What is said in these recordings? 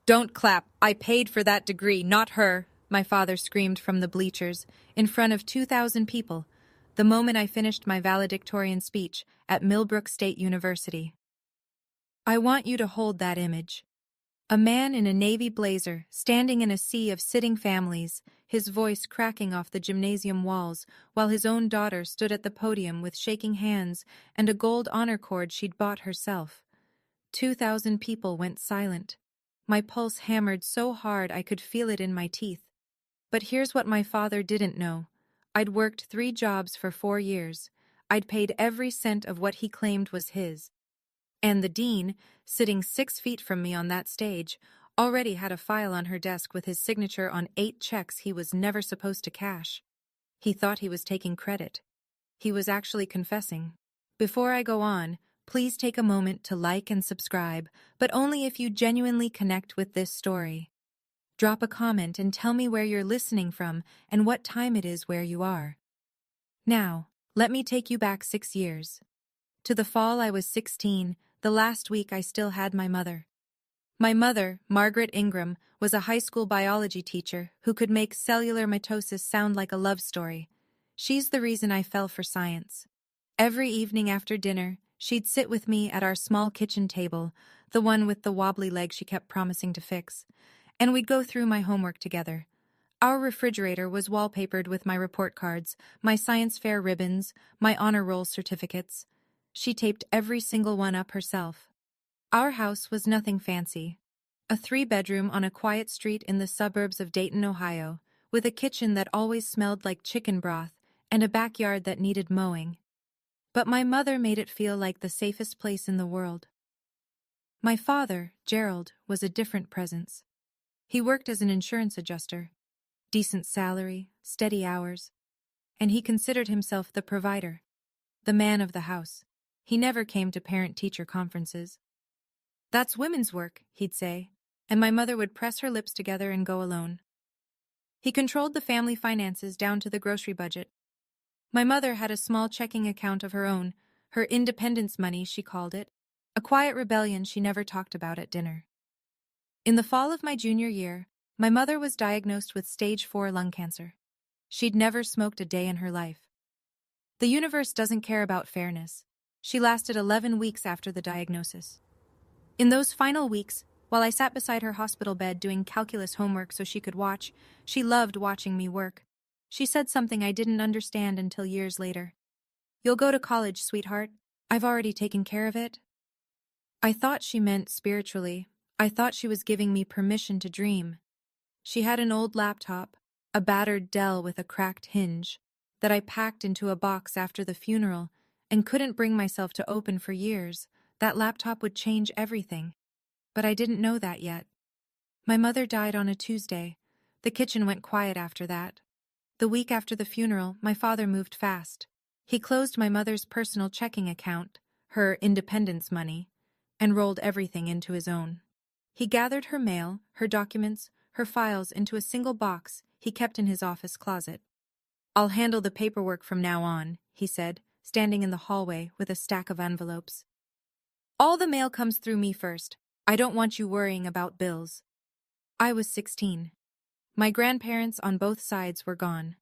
Don't clap. I paid for that degree, not her, my father screamed from the bleachers, in front of 2,000 people, the moment I finished my valedictorian speech at Millbrook State University. I want you to hold that image. A man in a navy blazer, standing in a sea of sitting families, his voice cracking off the gymnasium walls, while his own daughter stood at the podium with shaking hands and a gold honor cord she'd bought herself. 2,000 people went silent. My pulse hammered so hard I could feel it in my teeth. But here's what my father didn't know. I'd worked 3 jobs for 4 years. I'd paid every cent of what he claimed was his. And the dean, sitting 6 feet from me on that stage, already had a file on her desk with his signature on 8 checks he was never supposed to cash. He thought he was taking credit. He was actually confessing. Before I go on, please take a moment to like and subscribe, but only if you genuinely connect with this story. Drop a comment and tell me where you're listening from and what time it is where you are. Now, let me take you back 6 years. To the fall I was 16, the last week I still had my mother. My mother, Margaret Ingram, was a high school biology teacher who could make cellular mitosis sound like a love story. She's the reason I fell for science. Every evening after dinner, she'd sit with me at our small kitchen table, the one with the wobbly leg she kept promising to fix, and we'd go through my homework together. Our refrigerator was wallpapered with my report cards, my science fair ribbons, my honor roll certificates. She taped every single one up herself. Our house was nothing fancy. A 3-bedroom on a quiet street in the suburbs of Dayton, Ohio, with a kitchen that always smelled like chicken broth and a backyard that needed mowing. But my mother made it feel like the safest place in the world. My father, Gerald, was a different presence. He worked as an insurance adjuster. Decent salary, steady hours. And he considered himself the provider, the man of the house. He never came to parent-teacher conferences. "That's women's work," he'd say, and my mother would press her lips together and go alone. He controlled the family finances down to the grocery budget. My mother had a small checking account of her own, her independence money, she called it, a quiet rebellion she never talked about at dinner. In the fall of my junior year, my mother was diagnosed with stage 4 lung cancer. She'd never smoked a day in her life. The universe doesn't care about fairness. She lasted 11 weeks after the diagnosis. In those final weeks, while I sat beside her hospital bed doing calculus homework so she could watch, she loved watching me work. She said something I didn't understand until years later. "You'll go to college, sweetheart. I've already taken care of it." I thought she meant spiritually. I thought she was giving me permission to dream. She had an old laptop, a battered Dell with a cracked hinge, that I packed into a box after the funeral and couldn't bring myself to open for years. That laptop would change everything. But I didn't know that yet. My mother died on a Tuesday. The kitchen went quiet after that. The week after the funeral, my father moved fast. He closed my mother's personal checking account, her independence money, and rolled everything into his own. He gathered her mail, her documents, her files into a single box he kept in his office closet. "I'll handle the paperwork from now on," he said, standing in the hallway with a stack of envelopes. "All the mail comes through me first. I don't want you worrying about bills." I was 16. My grandparents on both sides were gone.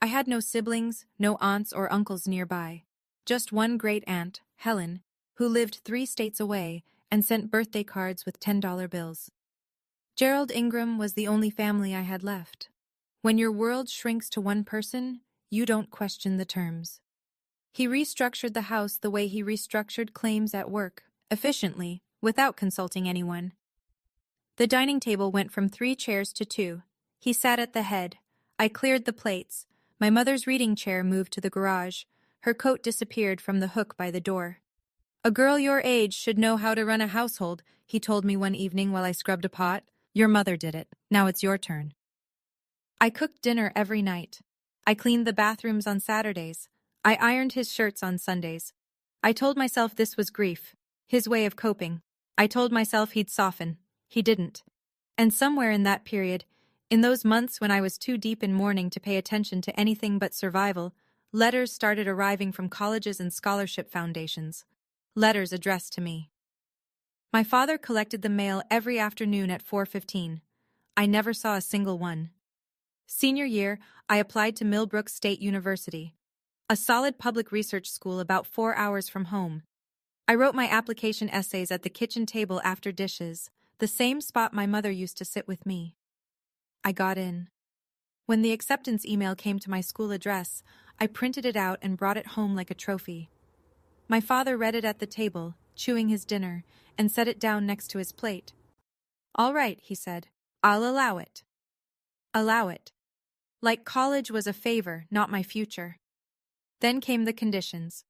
I had no siblings, no aunts or uncles nearby. Just one great aunt, Helen, who lived 3 states away and sent birthday cards with $10 bills. Gerald Ingram was the only family I had left. When your world shrinks to one person, you don't question the terms. He restructured the house the way he restructured claims at work, efficiently, without consulting anyone. The dining table went from 3 chairs to 2. He sat at the head. I cleared the plates. My mother's reading chair moved to the garage. Her coat disappeared from the hook by the door. "A girl your age should know how to run a household," he told me one evening while I scrubbed a pot. "Your mother did it. Now it's your turn." I cooked dinner every night. I cleaned the bathrooms on Saturdays. I ironed his shirts on Sundays. I told myself this was grief, his way of coping. I told myself he'd soften. He didn't. And somewhere in that period, in those months when I was too deep in mourning to pay attention to anything but survival, letters started arriving from colleges and scholarship foundations. Letters addressed to me. My father collected the mail every afternoon at 4:15. I never saw a single one. Senior year, I applied to Millbrook State University, a solid public research school about 4 hours from home. I wrote my application essays at the kitchen table after dishes, the same spot my mother used to sit with me. I got in. When the acceptance email came to my school address, I printed it out and brought it home like a trophy. My father read it at the table, chewing his dinner, and set it down next to his plate. "All right," he said. "I'll allow it." Allow it. Like college was a favor, not my future. Then came the conditions.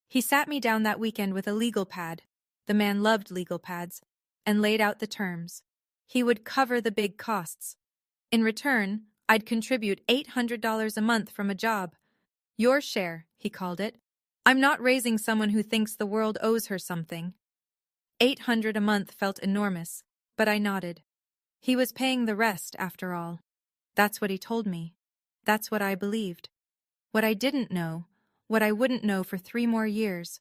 He sat me down that weekend with a legal pad. The man loved legal pads, and laid out the terms. He would cover the big costs. In return, I'd contribute $800 a month from a job. Your share, he called it. I'm not raising someone who thinks the world owes her something. $800 a month felt enormous, but I nodded. He was paying the rest, after all. That's what he told me. That's what I believed. What I didn't know, what I wouldn't know for 3 more years,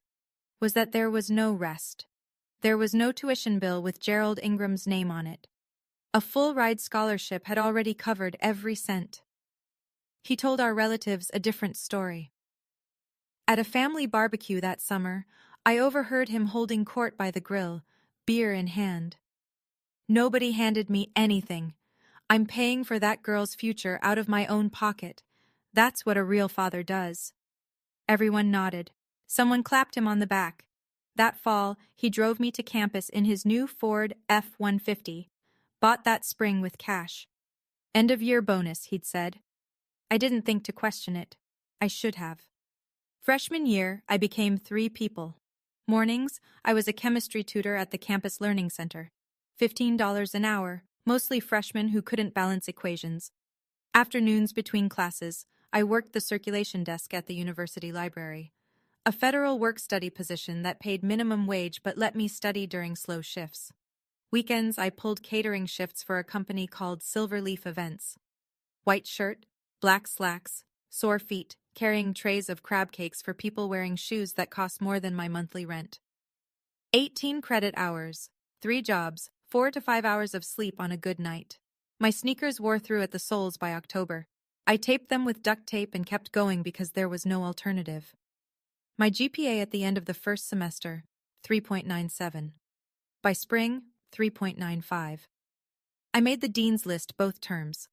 was that there was no rest. There was no tuition bill with Gerald Ingram's name on it. A full-ride scholarship had already covered every cent. He told our relatives a different story. At a family barbecue that summer, I overheard him holding court by the grill, beer in hand. Nobody handed me anything. I'm paying for that girl's future out of my own pocket. That's what a real father does. Everyone nodded. Someone clapped him on the back. That fall, he drove me to campus in his new Ford F-150. Bought that spring with cash. End-of-year bonus, he'd said. I didn't think to question it. I should have. Freshman year, I became 3 people. Mornings, I was a chemistry tutor at the campus learning center. $15 an hour, mostly freshmen who couldn't balance equations. Afternoons between classes, I worked the circulation desk at the university library. A federal work-study position that paid minimum wage but let me study during slow shifts. Weekends, I pulled catering shifts for a company called Silverleaf Events. White shirt, black slacks, sore feet, carrying trays of crab cakes for people wearing shoes that cost more than my monthly rent. 18 credit hours, 3 jobs, 4 to 5 hours of sleep on a good night. My sneakers wore through at the soles by October. I taped them with duct tape and kept going because there was no alternative. My GPA at the end of the first semester, 3.97. By spring, 3.95. I made the dean's list both terms.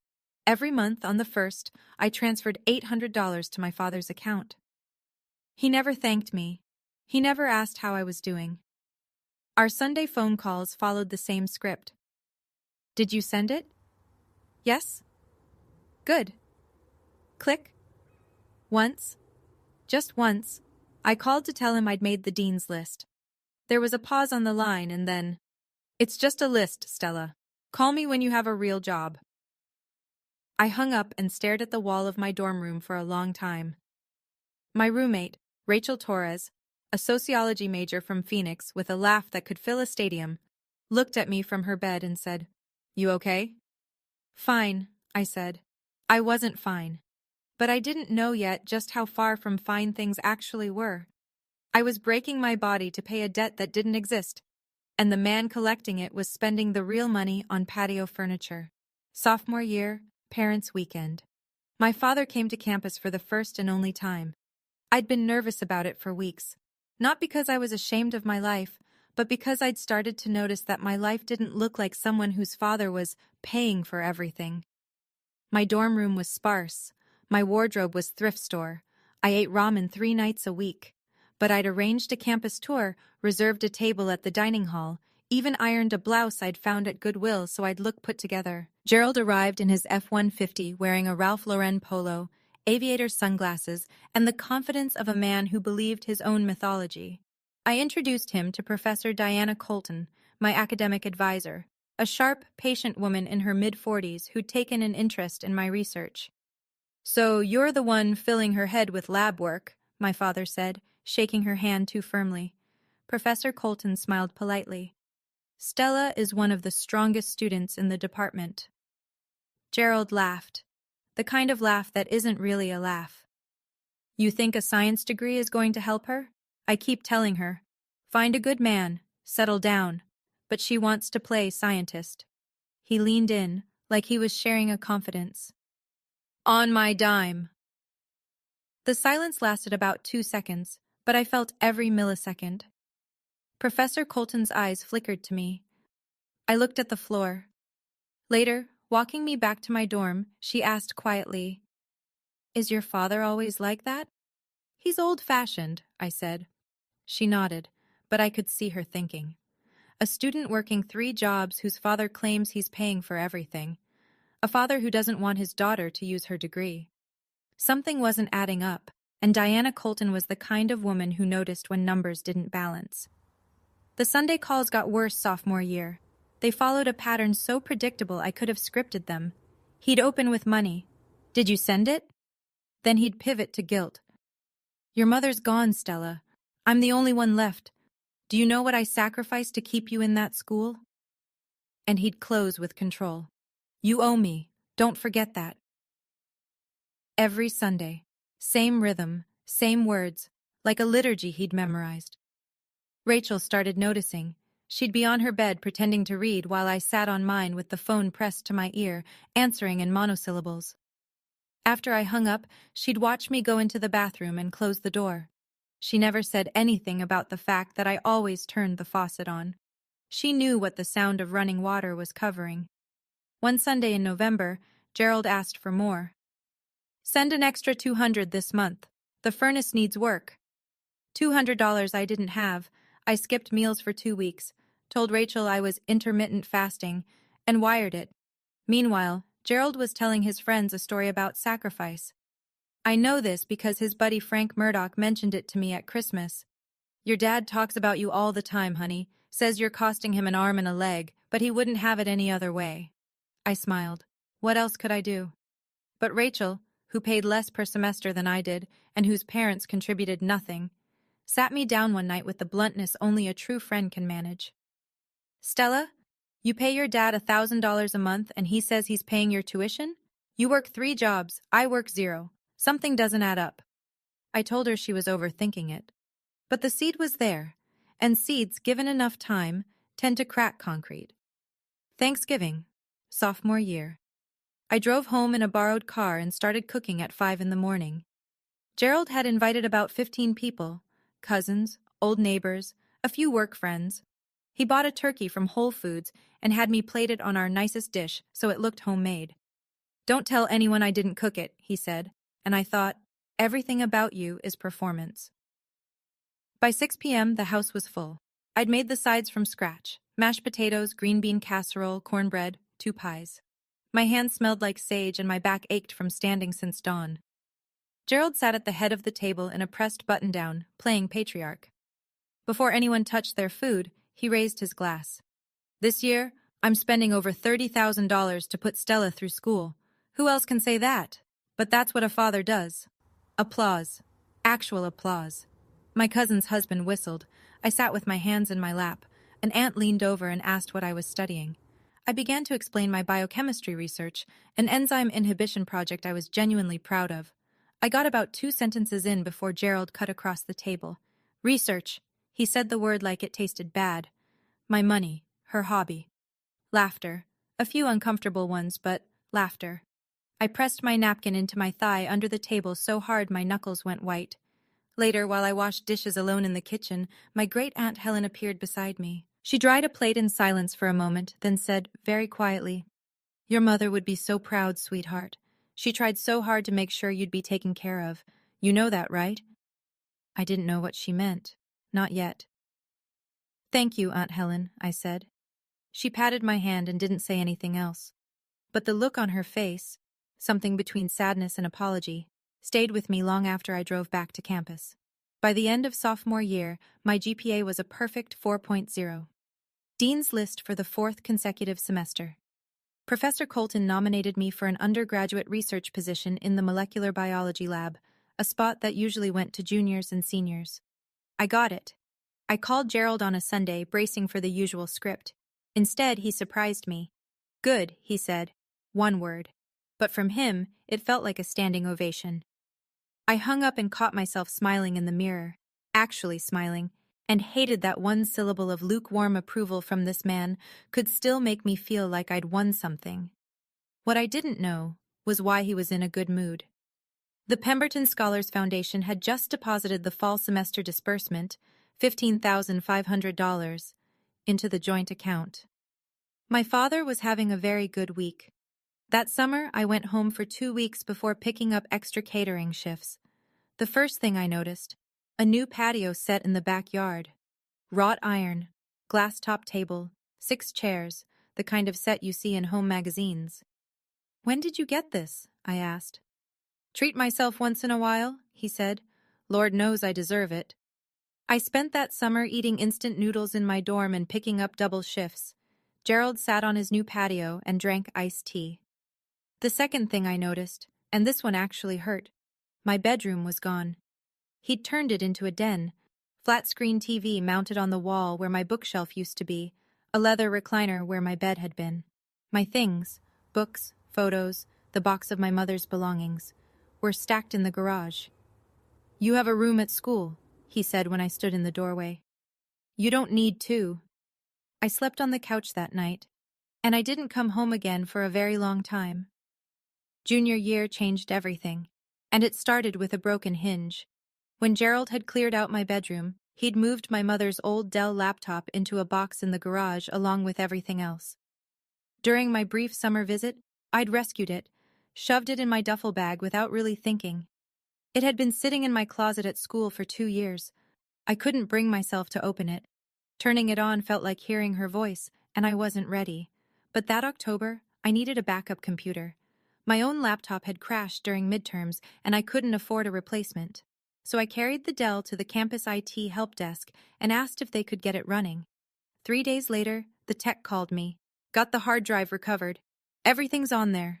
Every month on the first, I transferred $800 to my father's account. He never thanked me. He never asked how I was doing. Our Sunday phone calls followed the same script. Did you send it? Yes? Good. Click. Once, just once, I called to tell him I'd made the dean's list. There was a pause on the line and then, "It's just a list, Stella. Call me when you have a real job." I hung up and stared at the wall of my dorm room for a long time. My roommate, Rachel Torres, a sociology major from Phoenix with a laugh that could fill a stadium, looked at me from her bed and said, "You okay?" "Fine," I said. I wasn't fine. But I didn't know yet just how far from fine things actually were. I was breaking my body to pay a debt that didn't exist, and the man collecting it was spending the real money on patio furniture. Sophomore year, parents' weekend. My father came to campus for the first and only time. I'd been nervous about it for weeks, not because I was ashamed of my life, but because I'd started to notice that my life didn't look like someone whose father was paying for everything. My dorm room was sparse. My wardrobe was thrift store. I ate ramen 3 nights a week. But I'd arranged a campus tour, reserved a table at the dining hall, even ironed a blouse I'd found at Goodwill so I'd look put together. Gerald arrived in his F-150 wearing a Ralph Lauren polo, aviator sunglasses, and the confidence of a man who believed his own mythology. I introduced him to Professor Diana Colton, my academic advisor, a sharp, patient woman in her mid-40s who'd taken an interest in my research. "So you're the one filling her head with lab work," my father said, shaking her hand too firmly. Professor Colton smiled politely. "Stella is one of the strongest students in the department." Gerald laughed, the kind of laugh that isn't really a laugh. "You think a science degree is going to help her? I keep telling her, find a good man, settle down. but she wants to play scientist. He leaned in, like he was sharing a confidence. On my dime. The silence lasted about 2 seconds, but I felt every millisecond. Professor Colton's eyes flickered to me. I looked at the floor. Later, walking me back to my dorm, she asked quietly, "Is your father always like that?" "He's old-fashioned," I said. She nodded, but I could see her thinking. A student working 3 jobs whose father claims he's paying for everything. A father who doesn't want his daughter to use her degree. Something wasn't adding up, and Diana Colton was the kind of woman who noticed when numbers didn't balance. The Sunday calls got worse sophomore year. They followed a pattern so predictable I could have scripted them. He'd open with money. "Did you send it?" Then he'd pivot to guilt. "Your mother's gone, Stella. I'm the only one left. Do you know what I sacrificed to keep you in that school?" And he'd close with control. "You owe me. Don't forget that." Every Sunday. Same rhythm, same words, like a liturgy he'd memorized. Rachel started noticing. She'd be on her bed pretending to read while I sat on mine with the phone pressed to my ear, answering in monosyllables. After I hung up, she'd watch me go into the bathroom and close the door. She never said anything about the fact that I always turned the faucet on. She knew what the sound of running water was covering. One Sunday in November, Gerald asked for more. "Send an extra $200 this month. The furnace needs work." $200 I didn't have. I skipped meals for 2 weeks, told Rachel I was intermittent fasting, and wired it. Meanwhile, Gerald was telling his friends a story about sacrifice. I know this because his buddy Frank Murdoch mentioned it to me at Christmas. "Your dad talks about you all the time, honey. Says you're costing him an arm and a leg, but he wouldn't have it any other way." I smiled. What else could I do? But Rachel, who paid less per semester than I did, and whose parents contributed nothing, sat me down one night with the bluntness only a true friend can manage. "Stella, you pay your dad $1,000 a month and he says he's paying your tuition? You work 3 jobs, I work 0. Something doesn't add up." I told her she was overthinking it. But the seed was there, and seeds, given enough time, tend to crack concrete. Thanksgiving, sophomore year. I drove home in a borrowed car and started cooking at 5 in the morning. Gerald had invited about 15 people, cousins, old neighbors, a few work friends. He bought a turkey from Whole Foods and had me plate it on our nicest dish so it looked homemade. "Don't tell anyone I didn't cook it," he said, and I thought, everything about you is performance. By 6 p.m., the house was full. I'd made the sides from scratch: mashed potatoes, green bean casserole, cornbread, 2 pies. My hands smelled like sage and my back ached from standing since dawn. Gerald sat at the head of the table in a pressed button-down, playing patriarch. Before anyone touched their food, he raised his glass. "This year, I'm spending over $30,000 to put Stella through school. Who else can say that? But that's what a father does." Applause. Actual applause. My cousin's husband whistled. I sat with my hands in my lap. An aunt leaned over and asked what I was studying. I began to explain my biochemistry research, an enzyme inhibition project I was genuinely proud of. I got about 2 sentences in before Gerald cut across the table. "Research." He said the word like it tasted bad. "My money, her hobby." Laughter. A few uncomfortable ones, but laughter. I pressed my napkin into my thigh under the table so hard my knuckles went white. Later, while I washed dishes alone in the kitchen, my great-aunt Helen appeared beside me. She dried a plate in silence for a moment, then said, very quietly, "Your mother would be so proud, sweetheart. She tried so hard to make sure you'd be taken care of. You know that, right?" I didn't know what she meant. Not yet. "Thank you, Aunt Helen," I said. She patted my hand and didn't say anything else. But the look on her face, something between sadness and apology, stayed with me long after I drove back to campus. By the end of sophomore year, my GPA was a perfect 4.0. Dean's List for the 4th consecutive semester. Professor Colton nominated me for an undergraduate research position in the molecular biology lab, a spot that usually went to juniors and seniors. I got it. I called Gerald on a Sunday, bracing for the usual script. Instead, he surprised me. "Good," he said. One word. But from him, it felt like a standing ovation. I hung up and caught myself smiling in the mirror. Actually smiling. and hated that one syllable of lukewarm approval from this man could still make me feel like I'd won something. What I didn't know was why he was in a good mood. The Pemberton Scholars Foundation had just deposited the fall semester disbursement, $15,500, into the joint account. My father was having a very good week. That summer, I went home for 2 weeks before picking up extra catering shifts. The first thing I noticed, a new patio set in the backyard. Wrought iron, glass-top table, 6 chairs, the kind of set you see in home magazines. "When did you get this?" I asked. "Treat myself once in a while," he said. "Lord knows I deserve it." I spent that summer eating instant noodles in my dorm and picking up double shifts. Gerald sat on his new patio and drank iced tea. The second thing I noticed, and this one actually hurt, my bedroom was gone. He'd turned it into a den. Flat-screen TV mounted on the wall where my bookshelf used to be, a leather recliner where my bed had been. My things, books, photos, the box of my mother's belongings, were stacked in the garage. "You have a room at school," he said when I stood in the doorway. "You don't need to." I slept on the couch that night, and I didn't come home again for a very long time. Junior year changed everything, and it started with a broken hinge. When Gerald had cleared out my bedroom, he'd moved my mother's old Dell laptop into a box in the garage along with everything else. During my brief summer visit, I'd rescued it, shoved it in my duffel bag without really thinking. It had been sitting in my closet at school for 2 years. I couldn't bring myself to open it. Turning it on felt like hearing her voice, and I wasn't ready. But that October, I needed a backup computer. My own laptop had crashed during midterms, and I couldn't afford a replacement. So I carried the Dell to the campus IT help desk and asked if they could get it running. 3 days later, the tech called me. "Got the hard drive recovered. Everything's on there."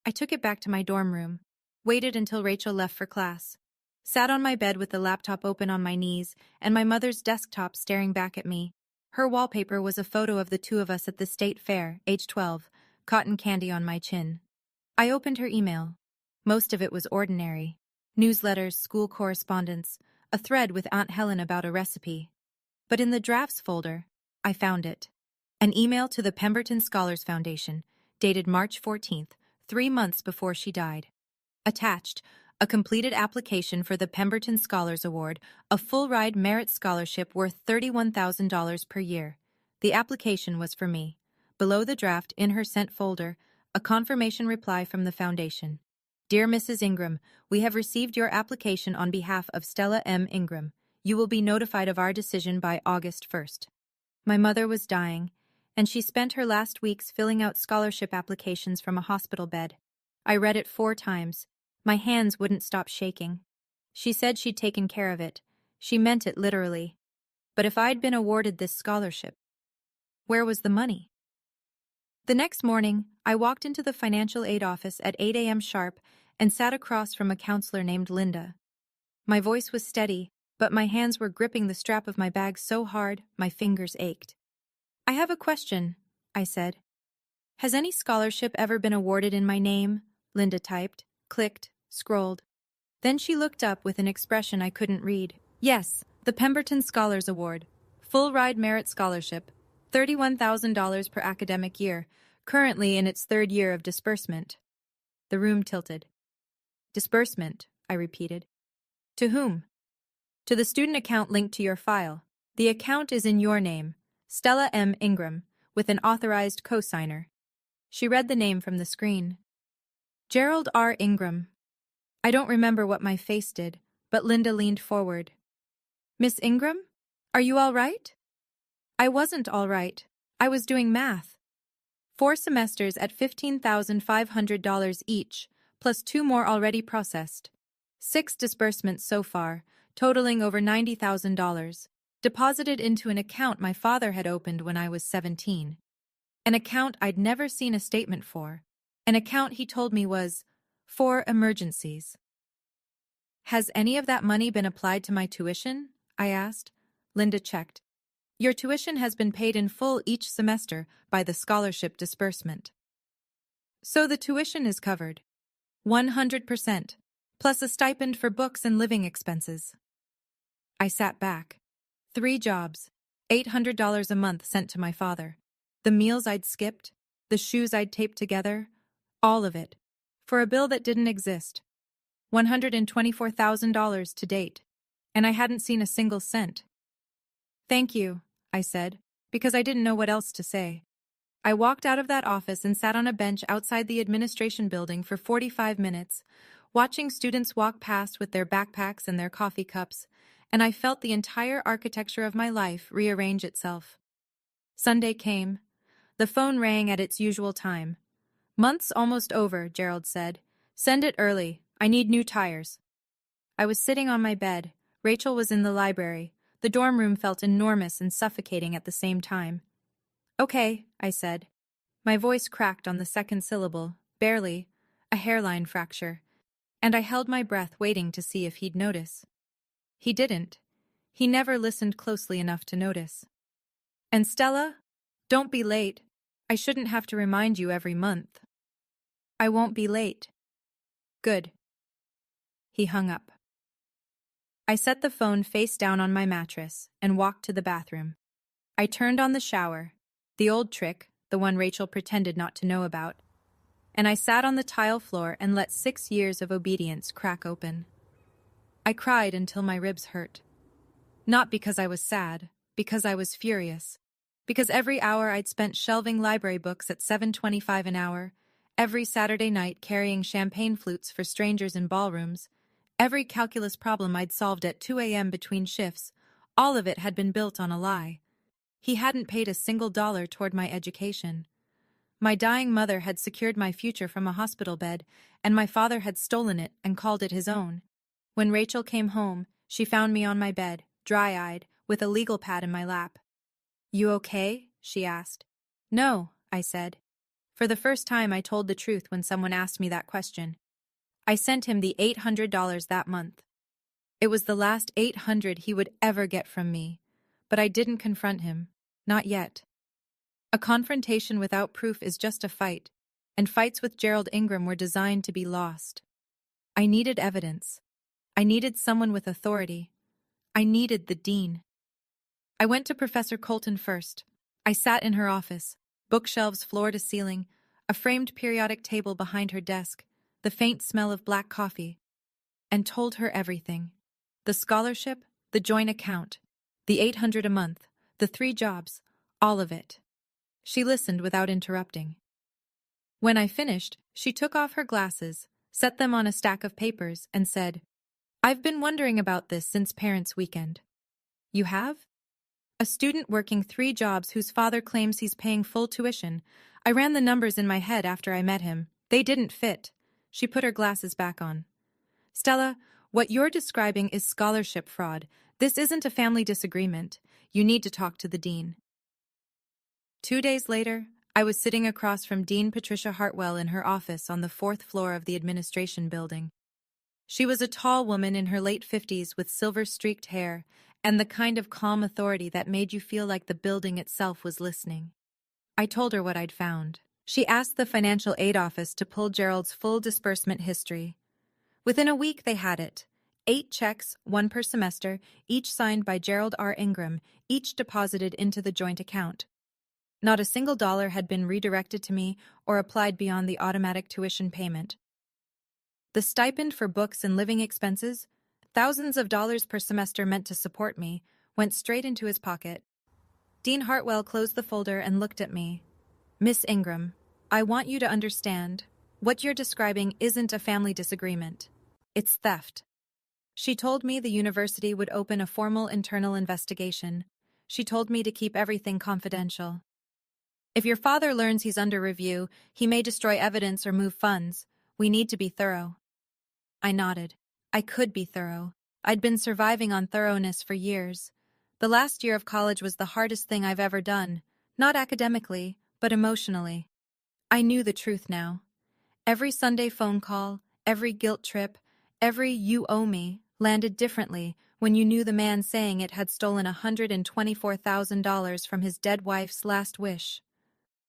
I took it back to my dorm room, waited until Rachel left for class, sat on my bed with the laptop open on my knees and my mother's desktop staring back at me. Her wallpaper was a photo of the two of us at the state fair, age 12, cotton candy on my chin. I opened her email. Most of it was ordinary. Newsletters, school correspondence, a thread with Aunt Helen about a recipe. But in the drafts folder, I found it. An email to the Pemberton Scholars Foundation, dated March 14th, 3 months before she died. Attached, a completed application for the Pemberton Scholars Award, a full-ride merit scholarship worth $31,000 per year. The application was for me. Below the draft, in her sent folder, a confirmation reply from the foundation. "Dear Mrs. Ingram, we have received your application on behalf of Stella M. Ingram. You will be notified of our decision by August 1st. My mother was dying, and she spent her last weeks filling out scholarship applications from a hospital bed. I read it 4 times. My hands wouldn't stop shaking. She said she'd taken care of it. She meant it literally. But if I'd been awarded this scholarship, where was the money? The next morning, I walked into the financial aid office at 8 a.m. sharp and sat across from a counselor named Linda. My voice was steady, but my hands were gripping the strap of my bag so hard my fingers ached. "I have a question," I said. "Has any scholarship ever been awarded in my name?" Linda typed, clicked, scrolled. Then she looked up with an expression I couldn't read. "Yes, the Pemberton Scholars Award. Full-ride merit scholarship. $31,000 per academic year, currently in its 3rd year of disbursement." The room tilted. "Disbursement," I repeated. "To whom?" "To the student account linked to your file. The account is in your name, Stella M. Ingram, with an authorized co-signer." She read the name from the screen. "Gerald R. Ingram." I don't remember what my face did, but Linda leaned forward. "Miss Ingram? Are you all right?" I wasn't all right. I was doing math. 4 semesters at $15,500 each, plus 2 more already processed. 6 disbursements so far, totaling over $90,000, deposited into an account my father had opened when I was 17. An account I'd never seen a statement for. An account he told me was for emergencies. "Has any of that money been applied to my tuition?" I asked. Linda checked. "Your tuition has been paid in full each semester by the scholarship disbursement." "So the tuition is covered. 100%, plus a stipend for books and living expenses." I sat back. 3 jobs, $800 a month sent to my father. The meals I'd skipped, the shoes I'd taped together, all of it. For a bill that didn't exist. $124,000 to date. And I hadn't seen a single cent. Thank you, I said, because I didn't know what else to say. I walked out of that office and sat on a bench outside the administration building for 45 minutes, watching students walk past with their backpacks and their coffee cups, and I felt the entire architecture of my life rearrange itself. Sunday came. The phone rang at its usual time. "Month's almost over," Gerald said. "Send it early. I need new tires." I was sitting on my bed. Rachel was in the library. The dorm room felt enormous and suffocating at the same time. "Okay," I said. My voice cracked on the second syllable, barely, a hairline fracture, and I held my breath waiting to see if he'd notice. He didn't. He never listened closely enough to notice. "And Stella? Don't be late. I shouldn't have to remind you every month." "I won't be late." "Good." He hung up. I set the phone face down on my mattress and walked to the bathroom. I turned on the shower, the old trick, the one Rachel pretended not to know about, and I sat on the tile floor and let 6 years of obedience crack open. I cried until my ribs hurt. Not because I was sad, because I was furious. Because every hour I'd spent shelving library books at $7.25 an hour, every Saturday night carrying champagne flutes for strangers in ballrooms, every calculus problem I'd solved at 2 a.m. between shifts, all of it had been built on a lie. He hadn't paid a single dollar toward my education. My dying mother had secured my future from a hospital bed, and my father had stolen it and called it his own. When Rachel came home, she found me on my bed, dry-eyed, with a legal pad in my lap. "You okay?" she asked. "No," I said. For the first time, I told the truth when someone asked me that question. I sent him the $800 that month. It was the last $800 he would ever get from me, but I didn't confront him. Not yet. A confrontation without proof is just a fight, and fights with Gerald Ingram were designed to be lost. I needed evidence. I needed someone with authority. I needed the dean. I went to Professor Colton first. I sat in her office, bookshelves floor to ceiling, a framed periodic table behind her desk, the faint smell of black coffee, and told her everything. The scholarship, the joint account, the $800 a month, the 3 jobs, all of it. She listened without interrupting. When I finished, she took off her glasses, set them on a stack of papers, and said, "I've been wondering about this since Parents' Weekend." "You have?" "A student working 3 jobs whose father claims he's paying full tuition. I ran the numbers in my head after I met him. They didn't fit." She put her glasses back on. "Stella, what you're describing is scholarship fraud. This isn't a family disagreement. You need to talk to the dean." 2 days later, I was sitting across from Dean Patricia Hartwell in her office on the 4th floor of the administration building. She was a tall woman in her late 50s with silver-streaked hair and the kind of calm authority that made you feel like the building itself was listening. I told her what I'd found. She asked the financial aid office to pull Gerald's full disbursement history. Within a week, they had it. 8 checks, 1 per semester, each signed by Gerald R. Ingram, each deposited into the joint account. Not a single dollar had been redirected to me or applied beyond the automatic tuition payment. The stipend for books and living expenses, thousands of dollars per semester meant to support me, went straight into his pocket. Dean Hartwell closed the folder and looked at me. "Miss Ingram, I want you to understand, what you're describing isn't a family disagreement. It's theft." She told me the university would open a formal internal investigation. She told me to keep everything confidential. "If your father learns he's under review, he may destroy evidence or move funds. We need to be thorough." I nodded. I could be thorough. I'd been surviving on thoroughness for years. The last year of college was the hardest thing I've ever done, not academically, but emotionally. I knew the truth now. Every Sunday phone call, every guilt trip, every "you owe me" landed differently when you knew the man saying it had stolen $124,000 from his dead wife's last wish.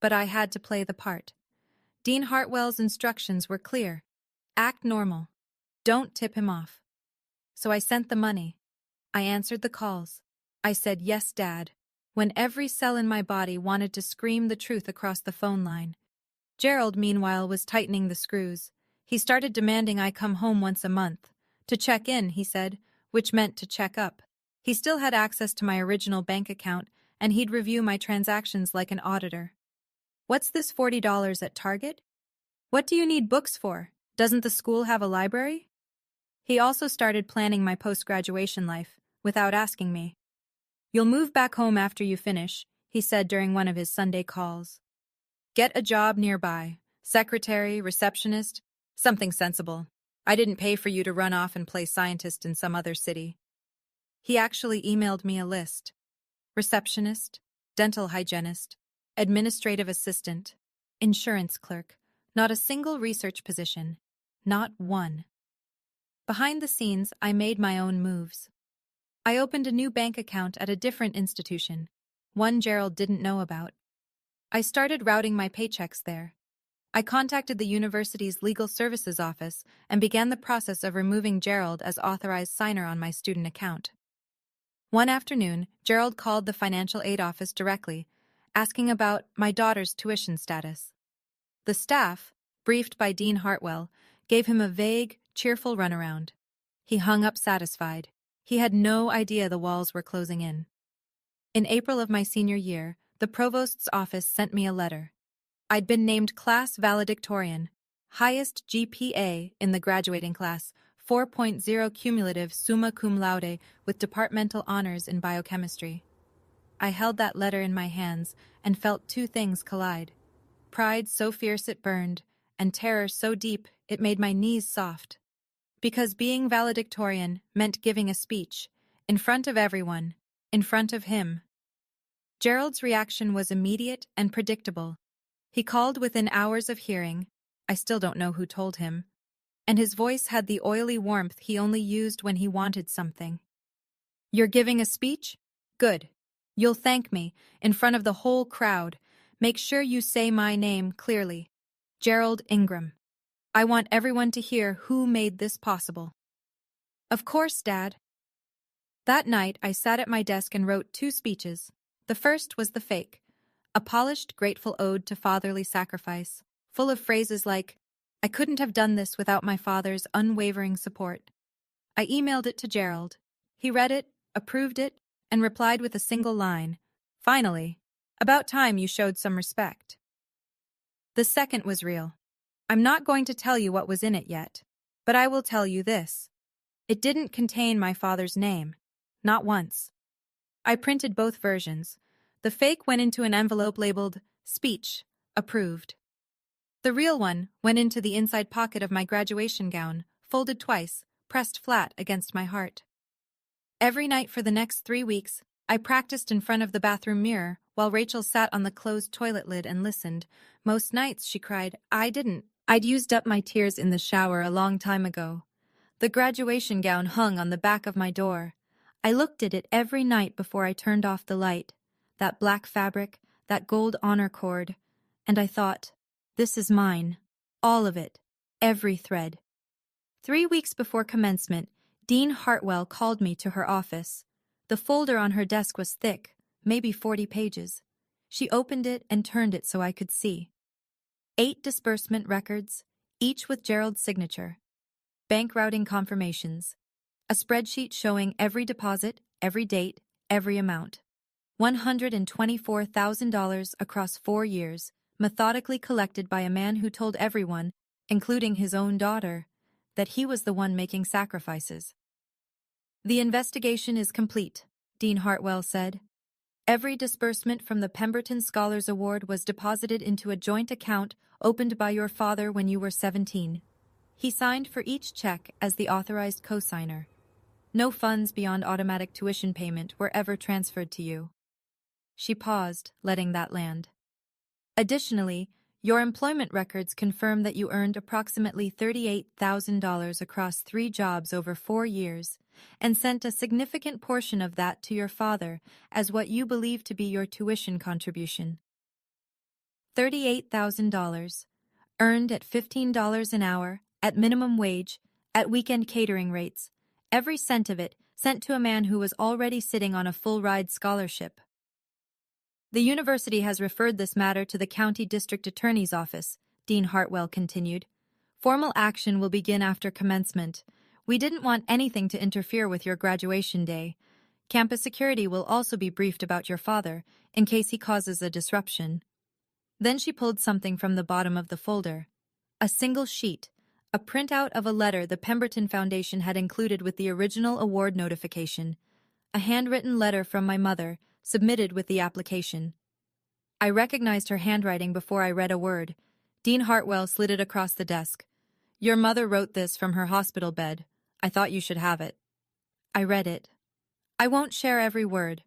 But I had to play the part. Dean Hartwell's instructions were clear. Act normal. Don't tip him off. So I sent the money. I answered the calls. I said, "Yes, Dad," when every cell in my body wanted to scream the truth across the phone line. Gerald, meanwhile, was tightening the screws. He started demanding I come home once a month. To check in, he said, which meant to check up. He still had access to my original bank account, and he'd review my transactions like an auditor. "What's this $40 at Target? What do you need books for? Doesn't the school have a library?" He also started planning my post-graduation life, without asking me. "You'll move back home after you finish," he said during one of his Sunday calls. "Get a job nearby. Secretary, receptionist, something sensible. I didn't pay for you to run off and play scientist in some other city." He actually emailed me a list. Receptionist, dental hygienist, administrative assistant, insurance clerk. Not a single research position. Not one. Behind the scenes, I made my own moves. I opened a new bank account at a different institution, one Gerald didn't know about. I started routing my paychecks there. I contacted the university's legal services office and began the process of removing Gerald as authorized signer on my student account. One afternoon, Gerald called the financial aid office directly, asking about my daughter's tuition status. The staff, briefed by Dean Hartwell, gave him a vague, cheerful runaround. He hung up satisfied. He had no idea the walls were closing in. In April of my senior year, the provost's office sent me a letter. I'd been named class valedictorian, highest GPA in the graduating class, 4.0 cumulative summa cum laude with departmental honors in biochemistry. I held that letter in my hands and felt two things collide. Pride so fierce it burned, and terror so deep it made my knees soft. Because being valedictorian meant giving a speech, in front of everyone, in front of him. Gerald's reaction was immediate and predictable. He called within hours of hearing, I still don't know who told him, and his voice had the oily warmth he only used when he wanted something. "You're giving a speech? Good. You'll thank me, in front of the whole crowd. Make sure you say my name clearly. Gerald Ingram. I want everyone to hear who made this possible." "Of course, Dad." That night, I sat at my desk and wrote 2 speeches. The first was the fake, a polished, grateful ode to fatherly sacrifice, full of phrases like, "I couldn't have done this without my father's unwavering support." I emailed it to Gerald. He read it, approved it, and replied with a single line, "Finally, about time you showed some respect." The second was real. I'm not going to tell you what was in it yet, but I will tell you this. It didn't contain my father's name. Not once. I printed both versions. The fake went into an envelope labeled, "Speech, Approved." The real one went into the inside pocket of my graduation gown, folded twice, pressed flat against my heart. Every night for the next 3 weeks, I practiced in front of the bathroom mirror while Rachel sat on the closed toilet lid and listened. Most nights, she cried, "I didn't. I'd used up my tears in the shower a long time ago." The graduation gown hung on the back of my door. I looked at it every night before I turned off the light. That black fabric, that gold honor cord. And I thought, this is mine. All of it. Every thread. 3 weeks before commencement, Dean Hartwell called me to her office. The folder on her desk was thick, maybe 40 pages. She opened it and turned it so I could see. 8 disbursement records, each with Gerald's signature. Bank routing confirmations. A spreadsheet showing every deposit, every date, every amount. $124,000 across 4 years, methodically collected by a man who told everyone, including his own daughter, that he was the one making sacrifices. "The investigation is complete," Dean Hartwell said. "Every disbursement from the Pemberton Scholars Award was deposited into a joint account opened by your father when you were 17. He signed for each check as the authorized co-signer. No funds beyond automatic tuition payment were ever transferred to you." She paused, letting that land. "Additionally, your employment records confirm that you earned approximately $38,000 across 3 jobs over 4 years and sent a significant portion of that to your father as what you believe to be your tuition contribution. $38,000, earned at $15 an hour, at minimum wage, at weekend catering rates, every cent of it sent to a man who was already sitting on a full-ride scholarship. The university has referred this matter to the county district attorney's office, Dean Hartwell continued. Formal action will begin after commencement. We didn't want anything to interfere with your graduation day. Campus security will also be briefed about your father, in case he causes a disruption. Then she pulled something from the bottom of the folder. A single sheet, a printout of a letter the Pemberton Foundation had included with the original award notification. A handwritten letter from my mother, submitted with the application. I recognized her handwriting before I read a word. Dean Hartwell slid it across the desk. Your mother wrote this from her hospital bed. I thought you should have it. I read it. I won't share every word.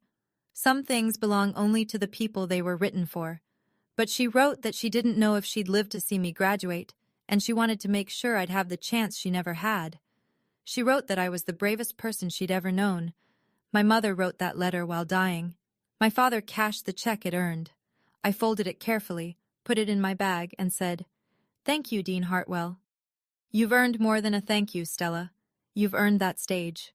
Some things belong only to the people they were written for. But she wrote that she didn't know if she'd live to see me graduate, and she wanted to make sure I'd have the chance she never had. She wrote that I was the bravest person she'd ever known. My mother wrote that letter while dying. My father cashed the check it earned. I folded it carefully, put it in my bag, and said, Thank you, Dean Hartwell. You've earned more than a thank you, Stella. You've earned that stage.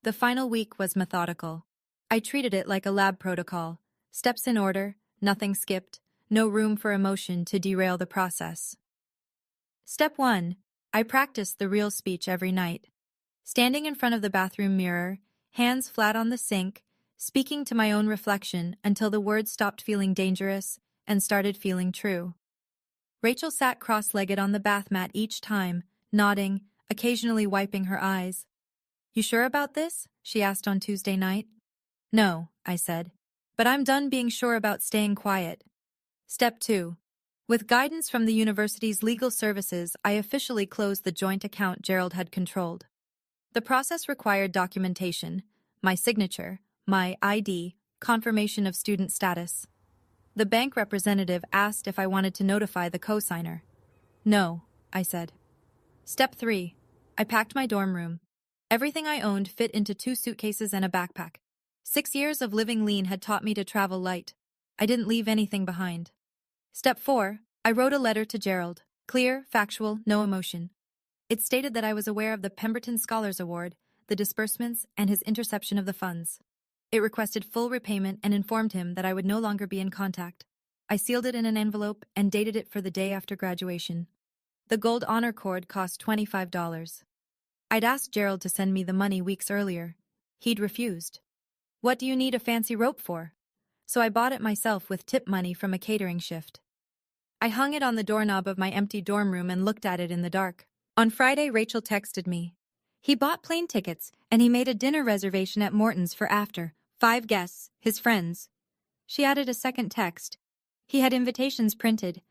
The final week was methodical. I treated it like a lab protocol. Steps in order, nothing skipped, no room for emotion to derail the process. Step 1. I practiced the real speech every night. Standing in front of the bathroom mirror, hands flat on the sink, speaking to my own reflection until the words stopped feeling dangerous and started feeling true. Rachel sat cross-legged on the bath mat each time, nodding, occasionally wiping her eyes. You sure about this? She asked on Tuesday night. No, I said. But I'm done being sure about staying quiet. Step 2. With guidance from the university's legal services, I officially closed the joint account Gerald had controlled. The process required documentation, my signature, my ID, confirmation of student status. The bank representative asked if I wanted to notify the co-signer. No, I said. Step 3. I packed my dorm room. Everything I owned fit into 2 suitcases and a backpack. 6 years of living lean had taught me to travel light. I didn't leave anything behind. Step 4. I wrote a letter to Gerald. Clear, factual, no emotion. It stated that I was aware of the Pemberton Scholars Award, the disbursements, and his interception of the funds. It requested full repayment and informed him that I would no longer be in contact. I sealed it in an envelope and dated it for the day after graduation. The gold honor cord cost $25. I'd asked Gerald to send me the money weeks earlier. He'd refused. What do you need a fancy rope for? So I bought it myself with tip money from a catering shift. I hung it on the doorknob of my empty dorm room and looked at it in the dark. On Friday, Rachel texted me. He bought plane tickets, and he made a dinner reservation at Morton's for after. 5 guests, his friends. She added a second text. He had invitations printed.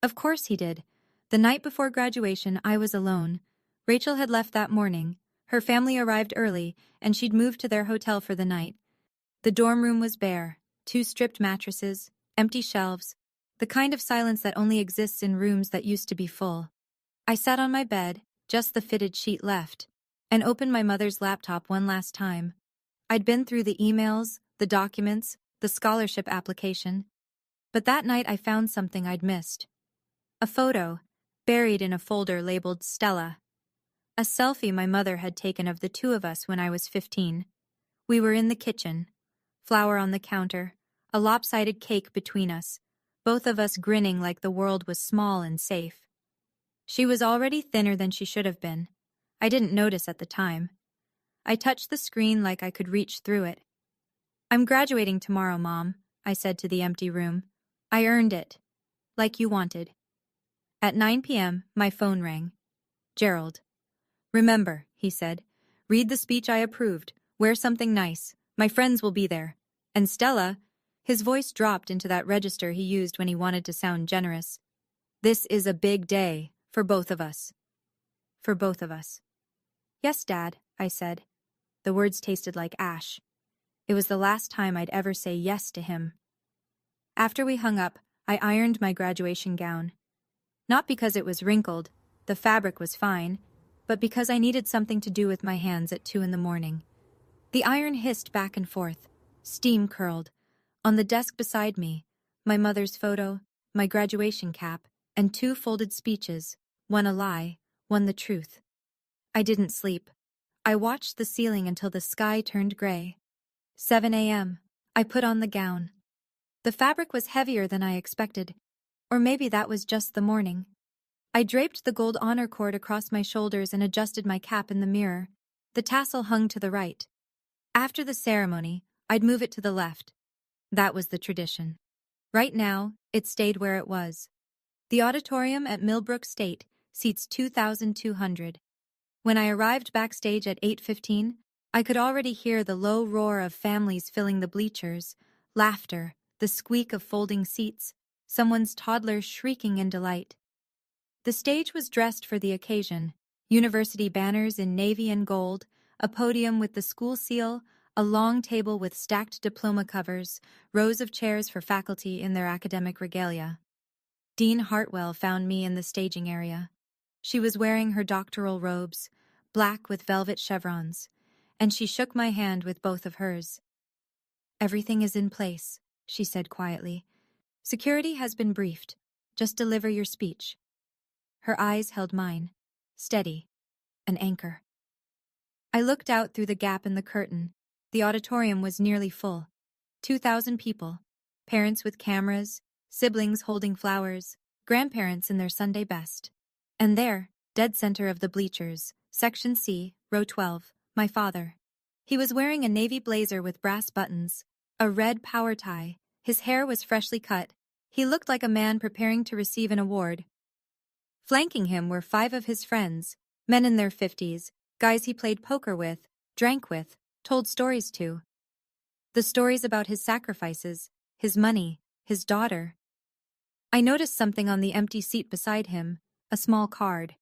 Of course he did. The night before graduation, I was alone. Rachel had left that morning. Her family arrived early, and she'd moved to their hotel for the night. The dorm room was bare. 2 stripped mattresses, empty shelves, the kind of silence that only exists in rooms that used to be full. I sat on my bed, just the fitted sheet left, and opened my mother's laptop one last time. I'd been through the emails, the documents, the scholarship application. But that night I found something I'd missed. A photo, buried in a folder labeled Stella. A selfie my mother had taken of the 2 of us when I was 15. We were in the kitchen. Flour on the counter, a lopsided cake between us, both of us grinning like the world was small and safe. She was already thinner than she should have been. I didn't notice at the time. I touched the screen like I could reach through it. I'm graduating tomorrow, Mom, I said to the empty room. I earned it. Like you wanted. At 9 p.m., my phone rang. Gerald. Remember, he said. Read the speech I approved. Wear something nice. My friends will be there. And Stella, his voice dropped into that register he used when he wanted to sound generous. This is a big day for both of us. For both of us. Yes, Dad, I said. The words tasted like ash. It was the last time I'd ever say yes to him. After we hung up, I ironed my graduation gown. Not because it was wrinkled, the fabric was fine, but because I needed something to do with my hands at 2 a.m. The iron hissed back and forth. Steam curled. On the desk beside me, my mother's photo, my graduation cap, and 2 folded speeches, one a lie, one the truth. I didn't sleep. I watched the ceiling until the sky turned gray. 7 a.m. I put on the gown. The fabric was heavier than I expected, or maybe that was just the morning. I draped the gold honor cord across my shoulders and adjusted my cap in the mirror. The tassel hung to the right. After the ceremony, I'd move it to the left. That was the tradition. Right now, it stayed where it was. The auditorium at Millbrook State seats 2,200. When I arrived backstage at 8:15, I could already hear the low roar of families filling the bleachers, laughter, the squeak of folding seats, someone's toddler shrieking in delight. The stage was dressed for the occasion, university banners in navy and gold, a podium with the school seal, a long table with stacked diploma covers, rows of chairs for faculty in their academic regalia. Dean Hartwell found me in the staging area. She was wearing her doctoral robes, black with velvet chevrons, and she shook my hand with both of hers. "Everything is in place," she said quietly. "Security has been briefed. Just deliver your speech." Her eyes held mine, steady, an anchor. I looked out through the gap in the curtain. The auditorium was nearly full. 2,000 people, parents with cameras, siblings holding flowers, grandparents in their Sunday best. And there, dead center of the bleachers, Section C, row 12, my father. He was wearing a navy blazer with brass buttons, a red power tie. His hair was freshly cut. He looked like a man preparing to receive an award. Flanking him were 5 of his friends, men in their 50s, guys he played poker with, drank with, told stories to. The stories about his sacrifices, his money, his daughter. I noticed something on the empty seat beside him, a small card.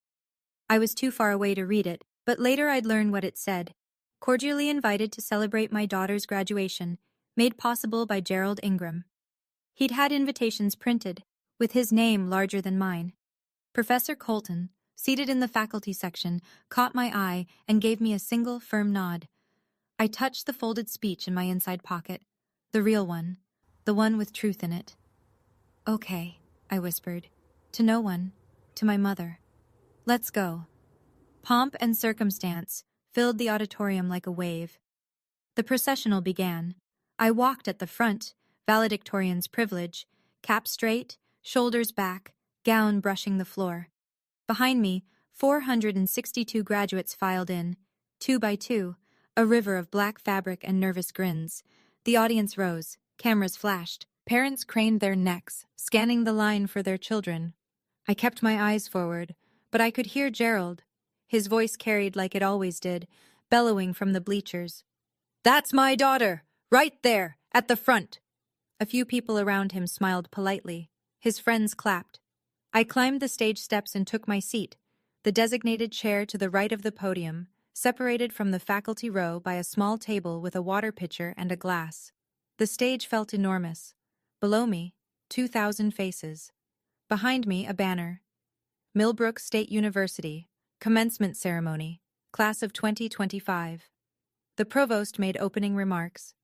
I was too far away to read it, but later I'd learn what it said. Cordially invited to celebrate my daughter's graduation, made possible by Gerald Ingram. He'd had invitations printed, with his name larger than mine. Professor Colton, seated in the faculty section, caught my eye and gave me a single firm nod. I touched the folded speech in my inside pocket, the real one, the one with truth in it. "Okay," I whispered, to no one, to my mother. "Let's go." Pomp and circumstance filled the auditorium like a wave. The processional began. I walked at the front, valedictorian's privilege, cap straight, shoulders back, gown brushing the floor. Behind me, 462 graduates filed in, 2 by 2, a river of black fabric and nervous grins. The audience rose, cameras flashed, parents craned their necks, scanning the line for their children. I kept my eyes forward, but I could hear Gerald, his voice carried like it always did, bellowing from the bleachers. "That's my daughter, right there, at the front." A few people around him smiled politely. His friends clapped. I climbed the stage steps and took my seat, the designated chair to the right of the podium, separated from the faculty row by a small table with a water pitcher and a glass. The stage felt enormous. Below me, 2,000 faces. Behind me, a banner. Millbrook State University, Commencement Ceremony, Class of 2025. The provost made opening remarks.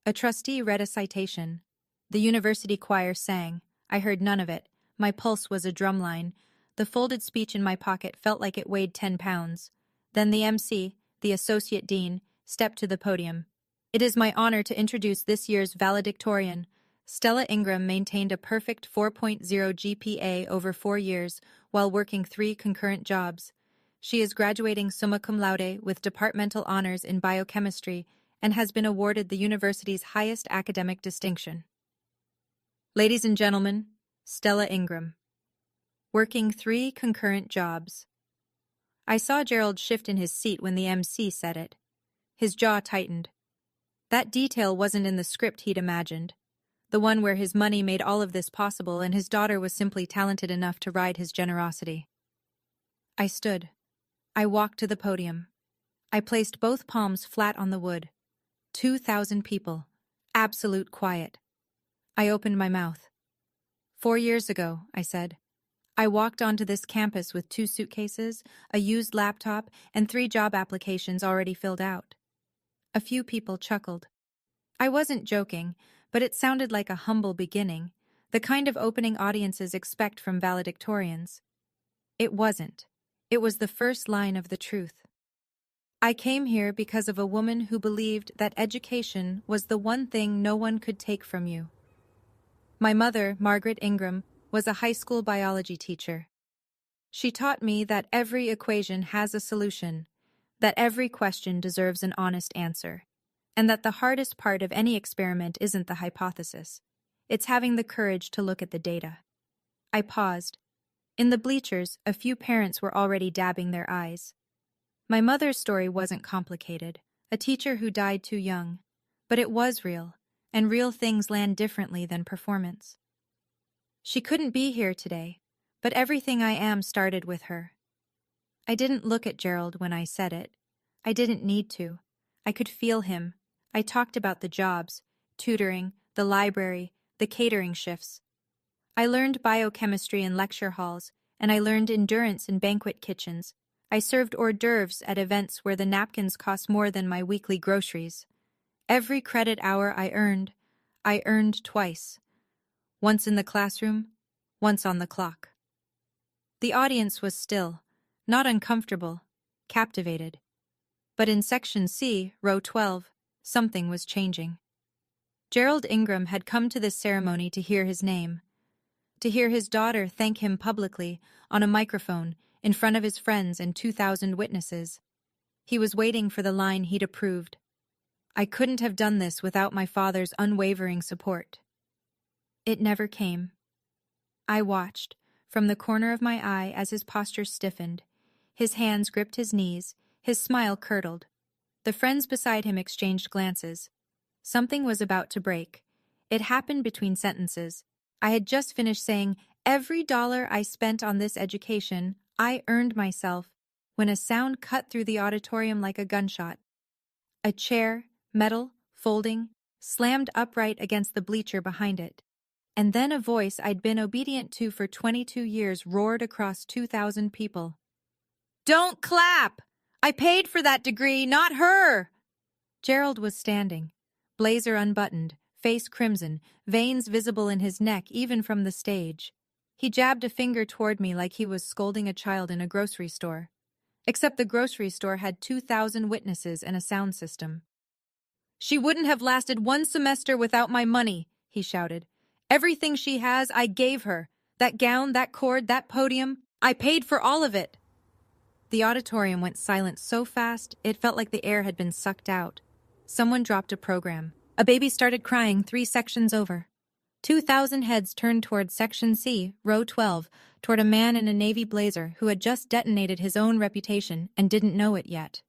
A trustee read a citation. The university choir sang. I heard none of it. My pulse was a drumline. The folded speech in my pocket felt like it weighed 10 pounds. Then the MC, the associate dean, stepped to the podium. "It is my honor to introduce this year's valedictorian." Stella Ingram maintained a perfect 4.0 GPA over 4 years while working 3 concurrent jobs. She is graduating summa cum laude with departmental honors in biochemistry and has been awarded the university's highest academic distinction. Ladies and gentlemen, Stella Ingram. Working 3 concurrent jobs. I saw Gerald shift in his seat when the MC said it. His jaw tightened. That detail wasn't in the script he'd imagined. The one where his money made all of this possible and his daughter was simply talented enough to ride his generosity. I stood. I walked to the podium. I placed both palms flat on the wood. 2,000 people. Absolute quiet. I opened my mouth. 4 years ago, I said. I walked onto this campus with 2 suitcases, a used laptop, and 3 job applications already filled out. A few people chuckled. I wasn't joking, but it sounded like a humble beginning, the kind of opening audiences expect from valedictorians. It wasn't. It was the first line of the truth. I came here because of a woman who believed that education was the one thing no one could take from you. My mother, Margaret Ingram, was a high school biology teacher. She taught me that every equation has a solution, that every question deserves an honest answer, and that the hardest part of any experiment isn't the hypothesis. It's having the courage to look at the data. I paused. In the bleachers, a few parents were already dabbing their eyes. My mother's story wasn't complicated, a teacher who died too young, but it was real, and real things land differently than performance. She couldn't be here today, but everything I am started with her. I didn't look at Gerald when I said it. I didn't need to. I could feel him. I talked about the jobs, tutoring, the library, the catering shifts. I learned biochemistry in lecture halls, and I learned endurance in banquet kitchens. I served hors d'oeuvres at events where the napkins cost more than my weekly groceries. Every credit hour I earned twice. Once in the classroom, once on the clock. The audience was still, not uncomfortable, captivated. But in Section C, row 12, something was changing. Gerald Ingram had come to this ceremony to hear his name, to hear his daughter thank him publicly on a microphone in front of his friends and 2,000 witnesses. He was waiting for the line he'd approved. I couldn't have done this without my father's unwavering support. It never came. I watched, from the corner of my eye as his posture stiffened. His hands gripped his knees, his smile curdled. The friends beside him exchanged glances. Something was about to break. It happened between sentences. I had just finished saying, "Every dollar I spent on this education, I earned myself," when a sound cut through the auditorium like a gunshot. A chair, metal, folding, slammed upright against the bleacher behind it. And then a voice I'd been obedient to for 22 years roared across 2,000 people. "Don't clap! I paid for that degree, not her!" Gerald was standing, blazer unbuttoned, face crimson, veins visible in his neck even from the stage. He jabbed a finger toward me like he was scolding a child in a grocery store. Except the grocery store had 2,000 witnesses and a sound system. "She wouldn't have lasted one semester without my money," he shouted. "Everything she has, I gave her. That gown, that cord, that podium, I paid for all of it." The auditorium went silent so fast, it felt like the air had been sucked out. Someone dropped a program. A baby started crying 3 sections over. 2,000 heads turned toward Section C, row 12, toward a man in a navy blazer who had just detonated his own reputation and didn't know it yet.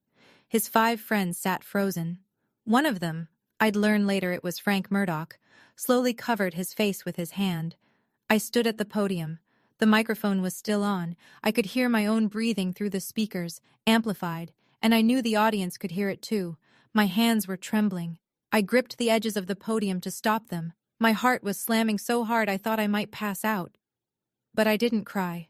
His 5 friends sat frozen. One of them, I'd learn later it was Frank Murdoch, slowly covered his face with his hand. I stood at the podium. The microphone was still on. I could hear my own breathing through the speakers, amplified, and I knew the audience could hear it too. My hands were trembling. I gripped the edges of the podium to stop them. My heart was slamming so hard I thought I might pass out. But I didn't cry.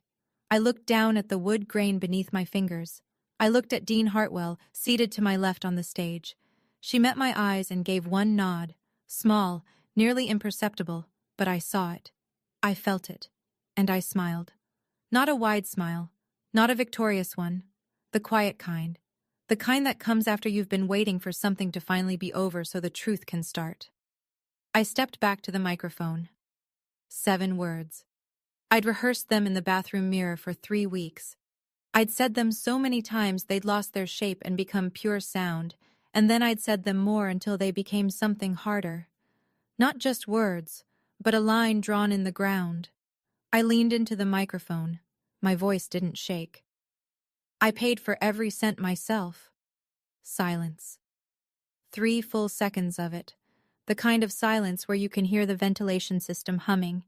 I looked down at the wood grain beneath my fingers. I looked at Dean Hartwell, seated to my left on the stage. She met my eyes and gave one nod, small, nearly imperceptible, but I saw it. I felt it. And I smiled. Not a wide smile, not a victorious one, the quiet kind. The kind that comes after you've been waiting for something to finally be over so the truth can start. I stepped back to the microphone. 7 words. I'd rehearsed them in the bathroom mirror for 3 weeks. I'd said them so many times they'd lost their shape and become pure sound, and then I'd said them more until they became something harder. Not just words, but a line drawn in the ground. I leaned into the microphone. My voice didn't shake. I paid for every cent myself. Silence. 3 full seconds of it. The kind of silence where you can hear the ventilation system humming.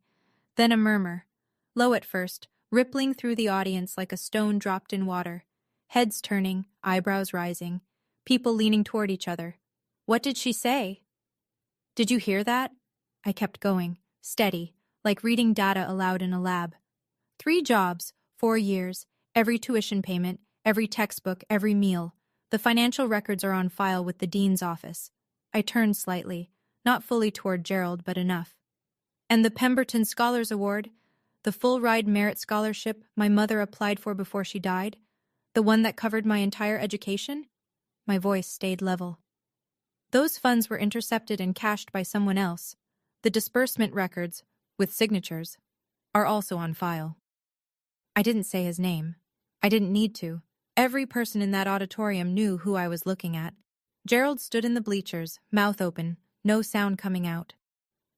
Then a murmur. Low at first, rippling through the audience like a stone dropped in water. Heads turning, eyebrows rising. People leaning toward each other. What did she say? Did you hear that? I kept going, steady, like reading data aloud in a lab. 3 jobs, 4 years, every tuition payment, every textbook, every meal. The financial records are on file with the dean's office. I turned slightly, not fully toward Gerald, but enough. And the Pemberton Scholars Award, the full-ride merit scholarship my mother applied for before she died, the one that covered my entire education? My voice stayed level. Those funds were intercepted and cashed by someone else. The disbursement records, with signatures, are also on file. I didn't say his name. I didn't need to. Every person in that auditorium knew who I was looking at. Gerald stood in the bleachers, mouth open, no sound coming out.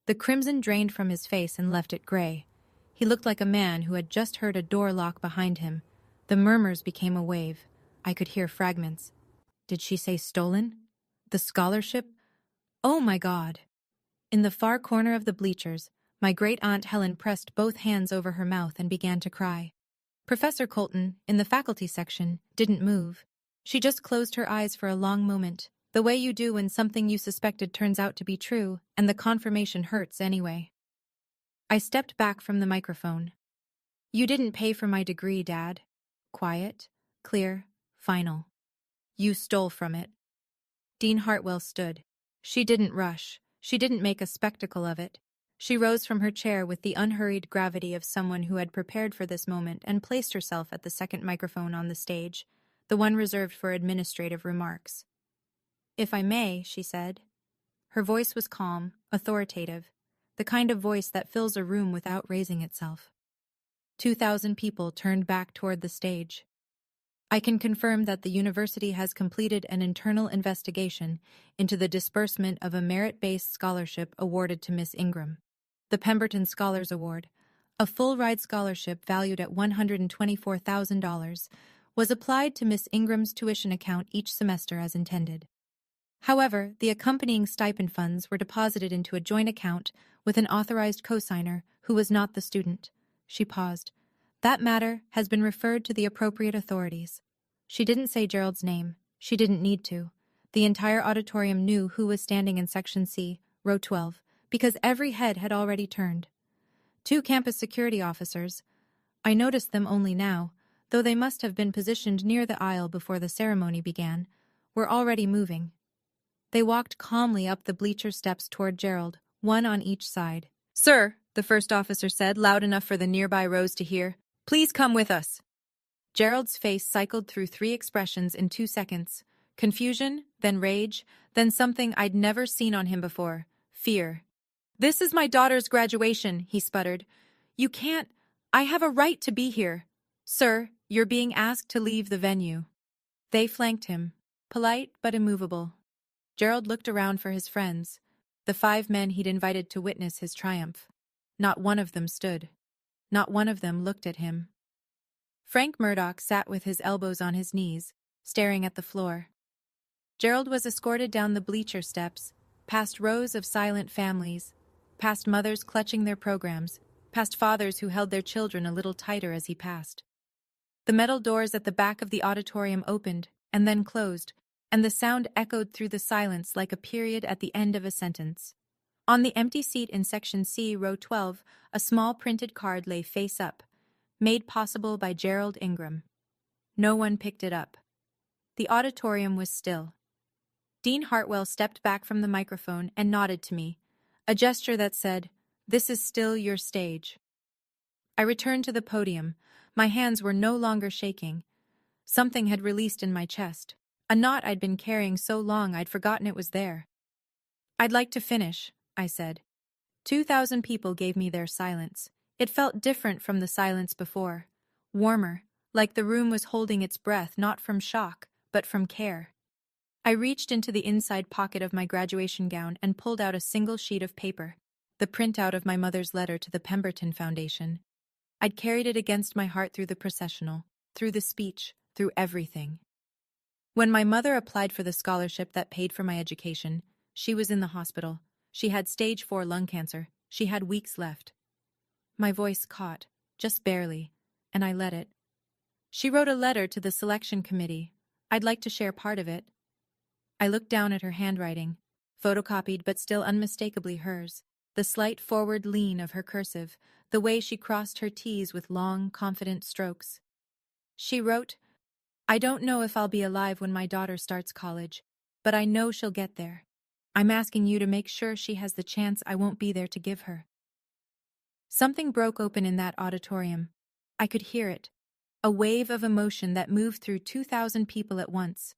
The crimson drained from his face and left it gray. He looked like a man who had just heard a door lock behind him. The murmurs became a wave. I could hear fragments. Did she say stolen? The scholarship? Oh my God! In the far corner of the bleachers, my great-aunt Helen pressed both hands over her mouth and began to cry. Professor Colton, in the faculty section, didn't move. She just closed her eyes for a long moment, the way you do when something you suspected turns out to be true, and the confirmation hurts anyway. I stepped back from the microphone. You didn't pay for my degree, Dad. Quiet, clear, final. You stole from it. Dean Hartwell stood. She didn't rush. She didn't make a spectacle of it. She rose from her chair with the unhurried gravity of someone who had prepared for this moment and placed herself at the second microphone on the stage, the one reserved for administrative remarks. If I may, she said. Her voice was calm, authoritative, the kind of voice that fills a room without raising itself. 2,000 people turned back toward the stage. I can confirm that the university has completed an internal investigation into the disbursement of a merit-based scholarship awarded to Miss Ingram. The Pemberton Scholars Award, a full-ride scholarship valued at $124,000, was applied to Miss Ingram's tuition account each semester as intended. However, the accompanying stipend funds were deposited into a joint account with an authorized cosigner who was not the student. She paused. That matter has been referred to the appropriate authorities. She didn't say Gerald's name. She didn't need to. The entire auditorium knew who was standing in Section C, Row 12, because every head had already turned. 2 campus security officers. I noticed them only now, though they must have been positioned near the aisle before the ceremony began, were already moving. They walked calmly up the bleacher steps toward Gerald, one on each side. Sir, the first officer said, loud enough for the nearby rows to hear, please come with us. Gerald's face cycled through 3 expressions in 2 seconds. Confusion, then rage, then something I'd never seen on him before, fear. This is my daughter's graduation, he sputtered. You can't. I have a right to be here. Sir, you're being asked to leave the venue. They flanked him, polite but immovable. Gerald looked around for his friends, the 5 men he'd invited to witness his triumph. Not one of them stood. Not one of them looked at him. Frank Murdoch sat with his elbows on his knees, staring at the floor. Gerald was escorted down the bleacher steps, past rows of silent families, past mothers clutching their programs, past fathers who held their children a little tighter as he passed. The metal doors at the back of the auditorium opened and then closed, and the sound echoed through the silence like a period at the end of a sentence. On the empty seat in Section C, Row 12, a small printed card lay face up, made possible by Gerald Ingram. No one picked it up. The auditorium was still. Dean Hartwell stepped back from the microphone and nodded to me, a gesture that said, "This is still your stage." I returned to the podium. My hands were no longer shaking. Something had released in my chest, a knot I'd been carrying so long I'd forgotten it was there. I'd like to finish, I said. 2,000 people gave me their silence. It felt different from the silence before, warmer, like the room was holding its breath not from shock, but from care. I reached into the inside pocket of my graduation gown and pulled out a single sheet of paper, the printout of my mother's letter to the Pemberton Foundation. I'd carried it against my heart through the processional, through the speech, through everything. When my mother applied for the scholarship that paid for my education, she was in the hospital. She had stage 4 lung cancer. She had weeks left. My voice caught, just barely, and I let it. She wrote a letter to the selection committee. I'd like to share part of it. I looked down at her handwriting, photocopied but still unmistakably hers, the slight forward lean of her cursive, the way she crossed her T's with long, confident strokes. She wrote, I don't know if I'll be alive when my daughter starts college, but I know she'll get there. I'm asking you to make sure she has the chance I won't be there to give her. Something broke open in that auditorium. I could hear it, a wave of emotion that moved through 2,000 people at once.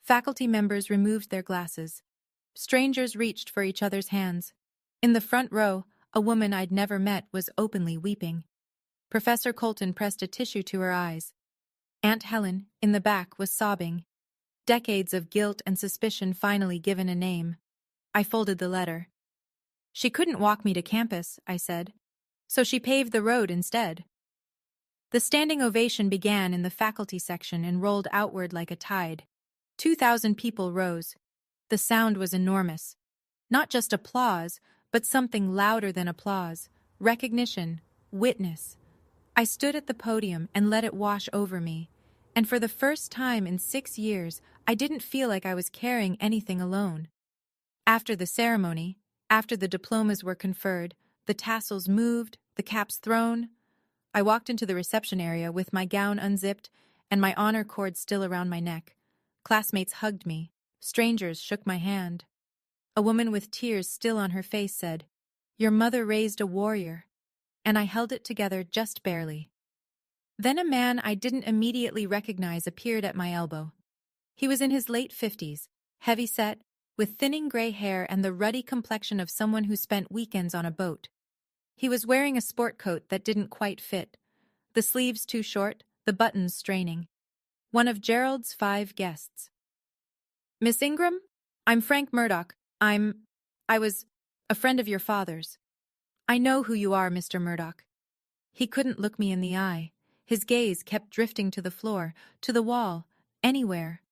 Faculty members removed their glasses. Strangers reached for each other's hands. In the front row, a woman I'd never met was openly weeping. Professor Colton pressed a tissue to her eyes. Aunt Helen, in the back, was sobbing. Decades of guilt and suspicion finally given a name. I folded the letter. She couldn't walk me to campus, I said. So she paved the road instead. The standing ovation began in the faculty section and rolled outward like a tide. 2,000 people rose. The sound was enormous. Not just applause, but something louder than applause. Recognition. Witness. I stood at the podium and let it wash over me. And for the first time in 6 years, I didn't feel like I was carrying anything alone. After the ceremony, after the diplomas were conferred, the tassels moved, the caps thrown, I walked into the reception area with my gown unzipped and my honor cord still around my neck. Classmates hugged me. Strangers shook my hand. A woman with tears still on her face said, "Your mother raised a warrior." And I held it together just barely. Then a man I didn't immediately recognize appeared at my elbow. He was in his late 50s, heavy-set, with thinning gray hair and the ruddy complexion of someone who spent weekends on a boat. He was wearing a sport coat that didn't quite fit, the sleeves too short, the buttons straining. One of Gerald's 5 guests. "Miss Ingram? I'm Frank Murdoch. I was a friend of your father's." "I know who you are, Mr. Murdoch." He couldn't look me in the eye. His gaze kept drifting to the floor, to the wall, anywhere.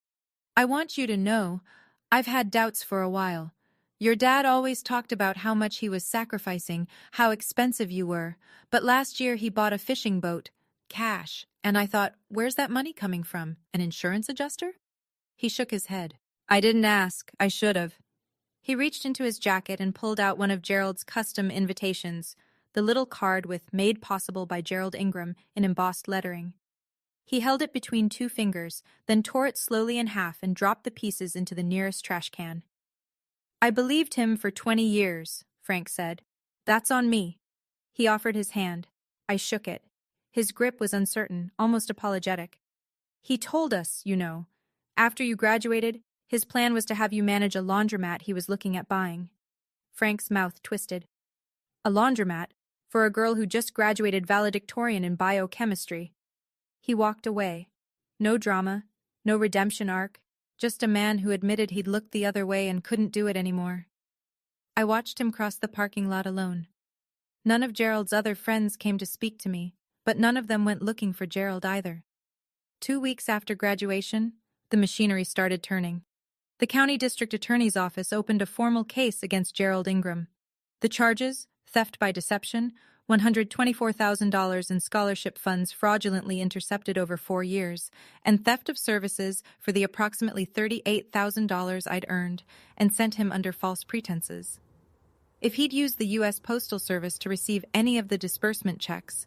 "I want you to know, I've had doubts for a while. Your dad always talked about how much he was sacrificing, how expensive you were, but last year he bought a fishing boat, cash, and I thought, where's that money coming from? An insurance adjuster?" He shook his head. "I didn't ask. I should have." He reached into his jacket and pulled out one of Gerald's custom invitations, the little card with "Made Possible by Gerald Ingram" in embossed lettering. He held it between 2 fingers, then tore it slowly in half and dropped the pieces into the nearest trash can. "I believed him for 20 years, Frank said. "That's on me." He offered his hand. I shook it. His grip was uncertain, almost apologetic. "He told us, you know. After you graduated, his plan was to have you manage a laundromat he was looking at buying." Frank's mouth twisted. A laundromat? For a girl who just graduated valedictorian in biochemistry. He walked away. No drama, no redemption arc, just a man who admitted he'd looked the other way and couldn't do it anymore. I watched him cross the parking lot alone. None of Gerald's other friends came to speak to me, but none of them went looking for Gerald either. 2 weeks after graduation, the machinery started turning. The county district attorney's office opened a formal case against Gerald Ingram. The charges: theft by deception, $124,000 in scholarship funds fraudulently intercepted over 4 years, and theft of services for the approximately $38,000 I'd earned and sent him under false pretenses. If he'd used the U.S. Postal Service to receive any of the disbursement checks,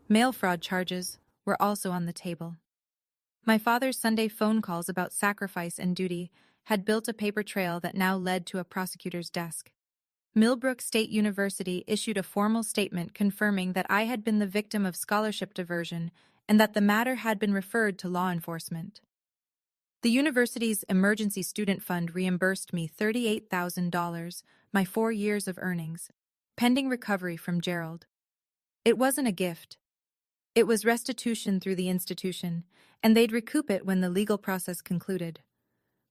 mail fraud charges were also on the table. My father's Sunday phone calls about sacrifice and duty had built a paper trail that now led to a prosecutor's desk. Millbrook State University issued a formal statement confirming that I had been the victim of scholarship diversion and that the matter had been referred to law enforcement. The university's emergency student fund reimbursed me $38,000, my 4 years of earnings, pending recovery from Gerald. It wasn't a gift. It was restitution through the institution, and they'd recoup it when the legal process concluded.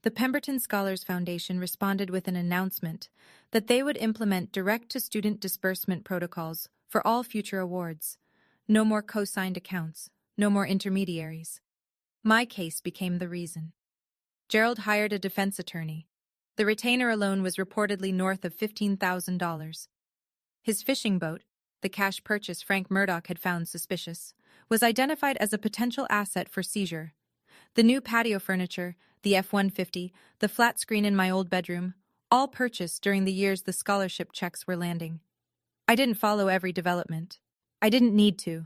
The Pemberton Scholars Foundation responded with an announcement that they would implement direct-to-student disbursement protocols for all future awards. No more co-signed accounts, no more intermediaries. My case became the reason. Gerald hired a defense attorney. The retainer alone was reportedly north of $15,000. His fishing boat, the cash purchase Frank Murdoch had found suspicious, was identified as a potential asset for seizure. The new patio furniture, the F-150, the flat screen in my old bedroom, all purchased during the years the scholarship checks were landing. I didn't follow every development. I didn't need to.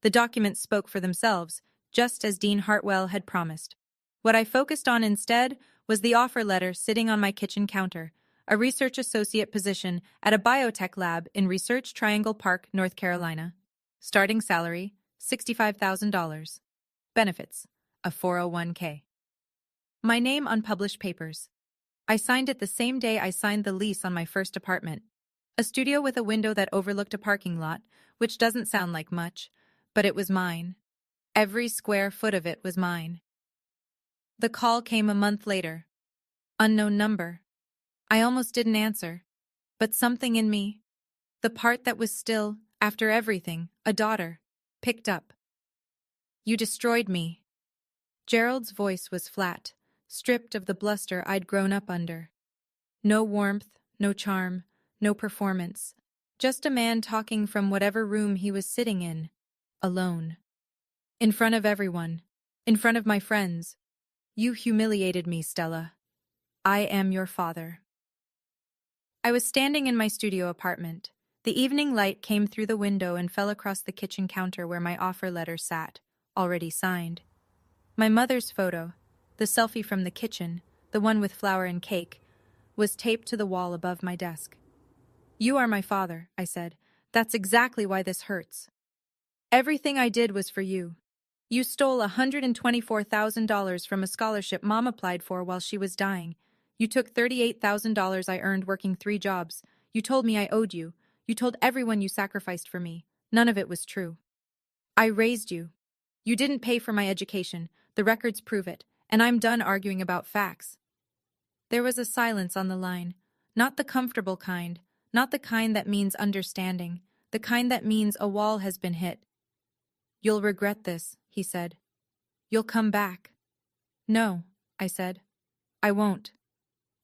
The documents spoke for themselves, just as Dean Hartwell had promised. What I focused on instead was the offer letter sitting on my kitchen counter, a research associate position at a biotech lab in Research Triangle Park, North Carolina. Starting salary, $65,000. Benefits: a 401k. My name on published papers. I signed it the same day I signed the lease on my first apartment. A studio with a window that overlooked a parking lot, which doesn't sound like much, but it was mine. Every square foot of it was mine. The call came a month later. Unknown number. I almost didn't answer. But something in me, the part that was still, after everything, a daughter, picked up. You destroyed me. Gerald's voice was flat, stripped of the bluster I'd grown up under. No warmth, no charm, no performance. Just a man talking from whatever room he was sitting in, alone. In front of everyone. In front of my friends. You humiliated me, Stella. I am your father. I was standing in my studio apartment. The evening light came through the window and fell across the kitchen counter where my offer letter sat, already signed. My mother's photo, the selfie from the kitchen, the one with flour and cake, was taped to the wall above my desk. You are my father, I said. That's exactly why this hurts. Everything I did was for you. You stole $124,000 from a scholarship Mom applied for while she was dying. You took $38,000 I earned working 3 jobs. You told me I owed you. You told everyone you sacrificed for me. None of it was true. I raised you. You didn't pay for my education. The records prove it. And I'm done arguing about facts. There was a silence on the line. Not the comfortable kind. Not the kind that means understanding. The kind that means a wall has been hit. You'll regret this, he said. You'll come back. No, I said. I won't.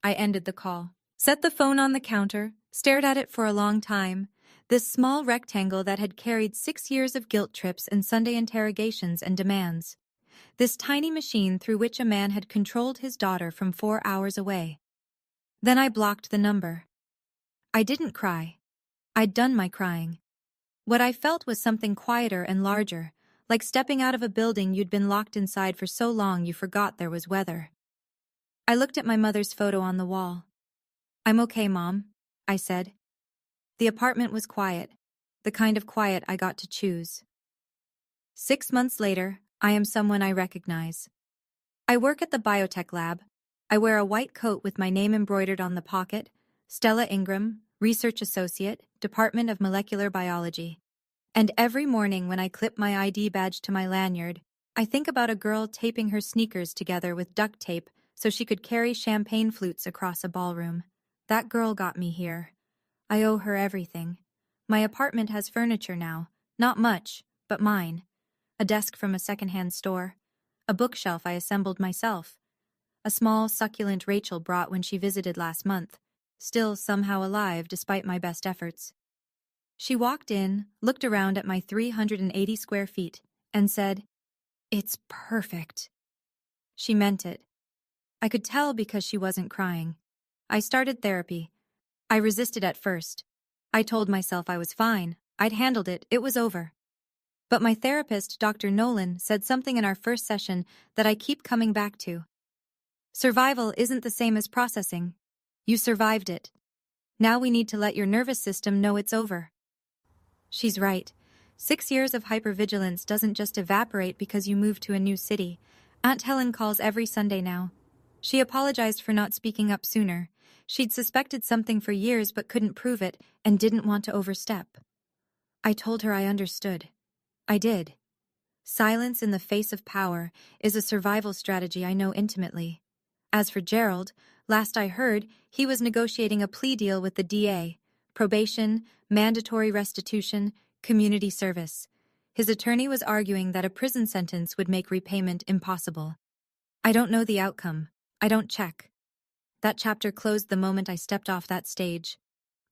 I ended the call. Set the phone on the counter, stared at it for a long time. This small rectangle that had carried 6 years of guilt trips and Sunday interrogations and demands. This tiny machine through which a man had controlled his daughter from 4 hours away. Then I blocked the number. I didn't cry. I'd done my crying. What I felt was something quieter and larger, like stepping out of a building you'd been locked inside for so long you forgot there was weather. I looked at my mother's photo on the wall. I'm okay, Mom, I said. The apartment was quiet, the kind of quiet I got to choose. 6 months later, I am someone I recognize. I work at the biotech lab. I wear a white coat with my name embroidered on the pocket, Stella Ingram, Research Associate, Department of Molecular Biology. And every morning when I clip my ID badge to my lanyard, I think about a girl taping her sneakers together with duct tape so she could carry champagne flutes across a ballroom. That girl got me here. I owe her everything. My apartment has furniture now. Not much, but mine. A desk from a secondhand store. A bookshelf I assembled myself. A small, succulent Rachel brought when she visited last month. Still somehow alive despite my best efforts. She walked in, looked around at my 380 square feet, and said, "It's perfect." She meant it. I could tell because she wasn't crying. I started therapy. I resisted at first. I told myself I was fine. I'd handled it. It was over. But my therapist, Dr. Nolan, said something in our first session that I keep coming back to. Survival isn't the same as processing. You survived it. Now we need to let your nervous system know it's over. She's right. 6 years of hypervigilance doesn't just evaporate because you move to a new city. Aunt Helen calls every Sunday now. She apologized for not speaking up sooner. She'd suspected something for years but couldn't prove it and didn't want to overstep. I told her I understood. I did. Silence in the face of power is a survival strategy I know intimately. As for Gerald, last I heard, he was negotiating a plea deal with the DA. Probation, mandatory restitution, community service. His attorney was arguing that a prison sentence would make repayment impossible. I don't know the outcome. I don't check. That chapter closed the moment I stepped off that stage.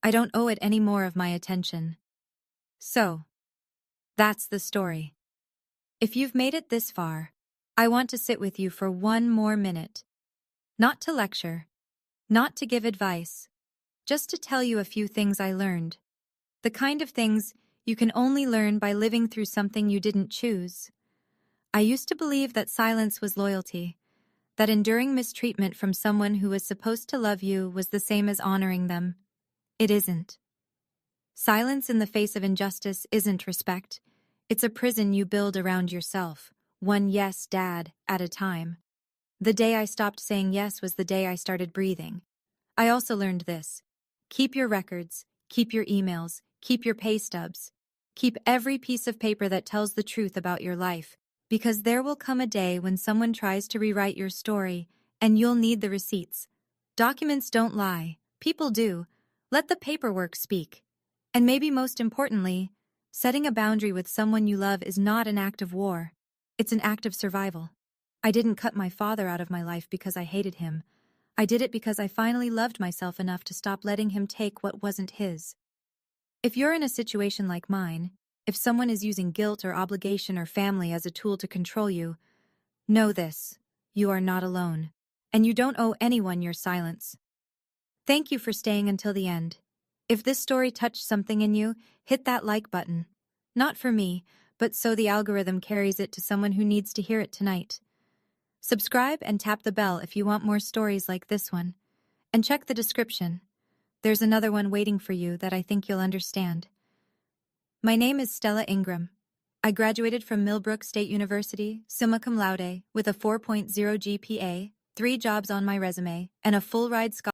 I don't owe it any more of my attention. So, that's the story. If you've made it this far, I want to sit with you for 1 more minute. Not to lecture, not to give advice, just to tell you a few things I learned. The kind of things you can only learn by living through something you didn't choose. I used to believe that silence was loyalty, that enduring mistreatment from someone who was supposed to love you was the same as honoring them. It isn't. Silence in the face of injustice isn't respect. It's a prison you build around yourself, one yes, dad, at a time. The day I stopped saying yes was the day I started breathing. I also learned this. Keep your records, keep your emails, keep your pay stubs. Keep every piece of paper that tells the truth about your life, because there will come a day when someone tries to rewrite your story, and you'll need the receipts. Documents don't lie, people do. Let the paperwork speak. And maybe most importantly, setting a boundary with someone you love is not an act of war. It's an act of survival. I didn't cut my father out of my life because I hated him. I did it because I finally loved myself enough to stop letting him take what wasn't his. If you're in a situation like mine, if someone is using guilt or obligation or family as a tool to control you, know this: you are not alone. And you don't owe anyone your silence. Thank you for staying until the end. If this story touched something in you, hit that like button. Not for me, but so the algorithm carries it to someone who needs to hear it tonight. Subscribe and tap the bell if you want more stories like this one. And check the description. There's another one waiting for you that I think you'll understand. My name is Stella Ingram. I graduated from Millbrook State University, summa cum laude, with a 4.0 GPA, 3 jobs on my resume, and a full-ride scholarship.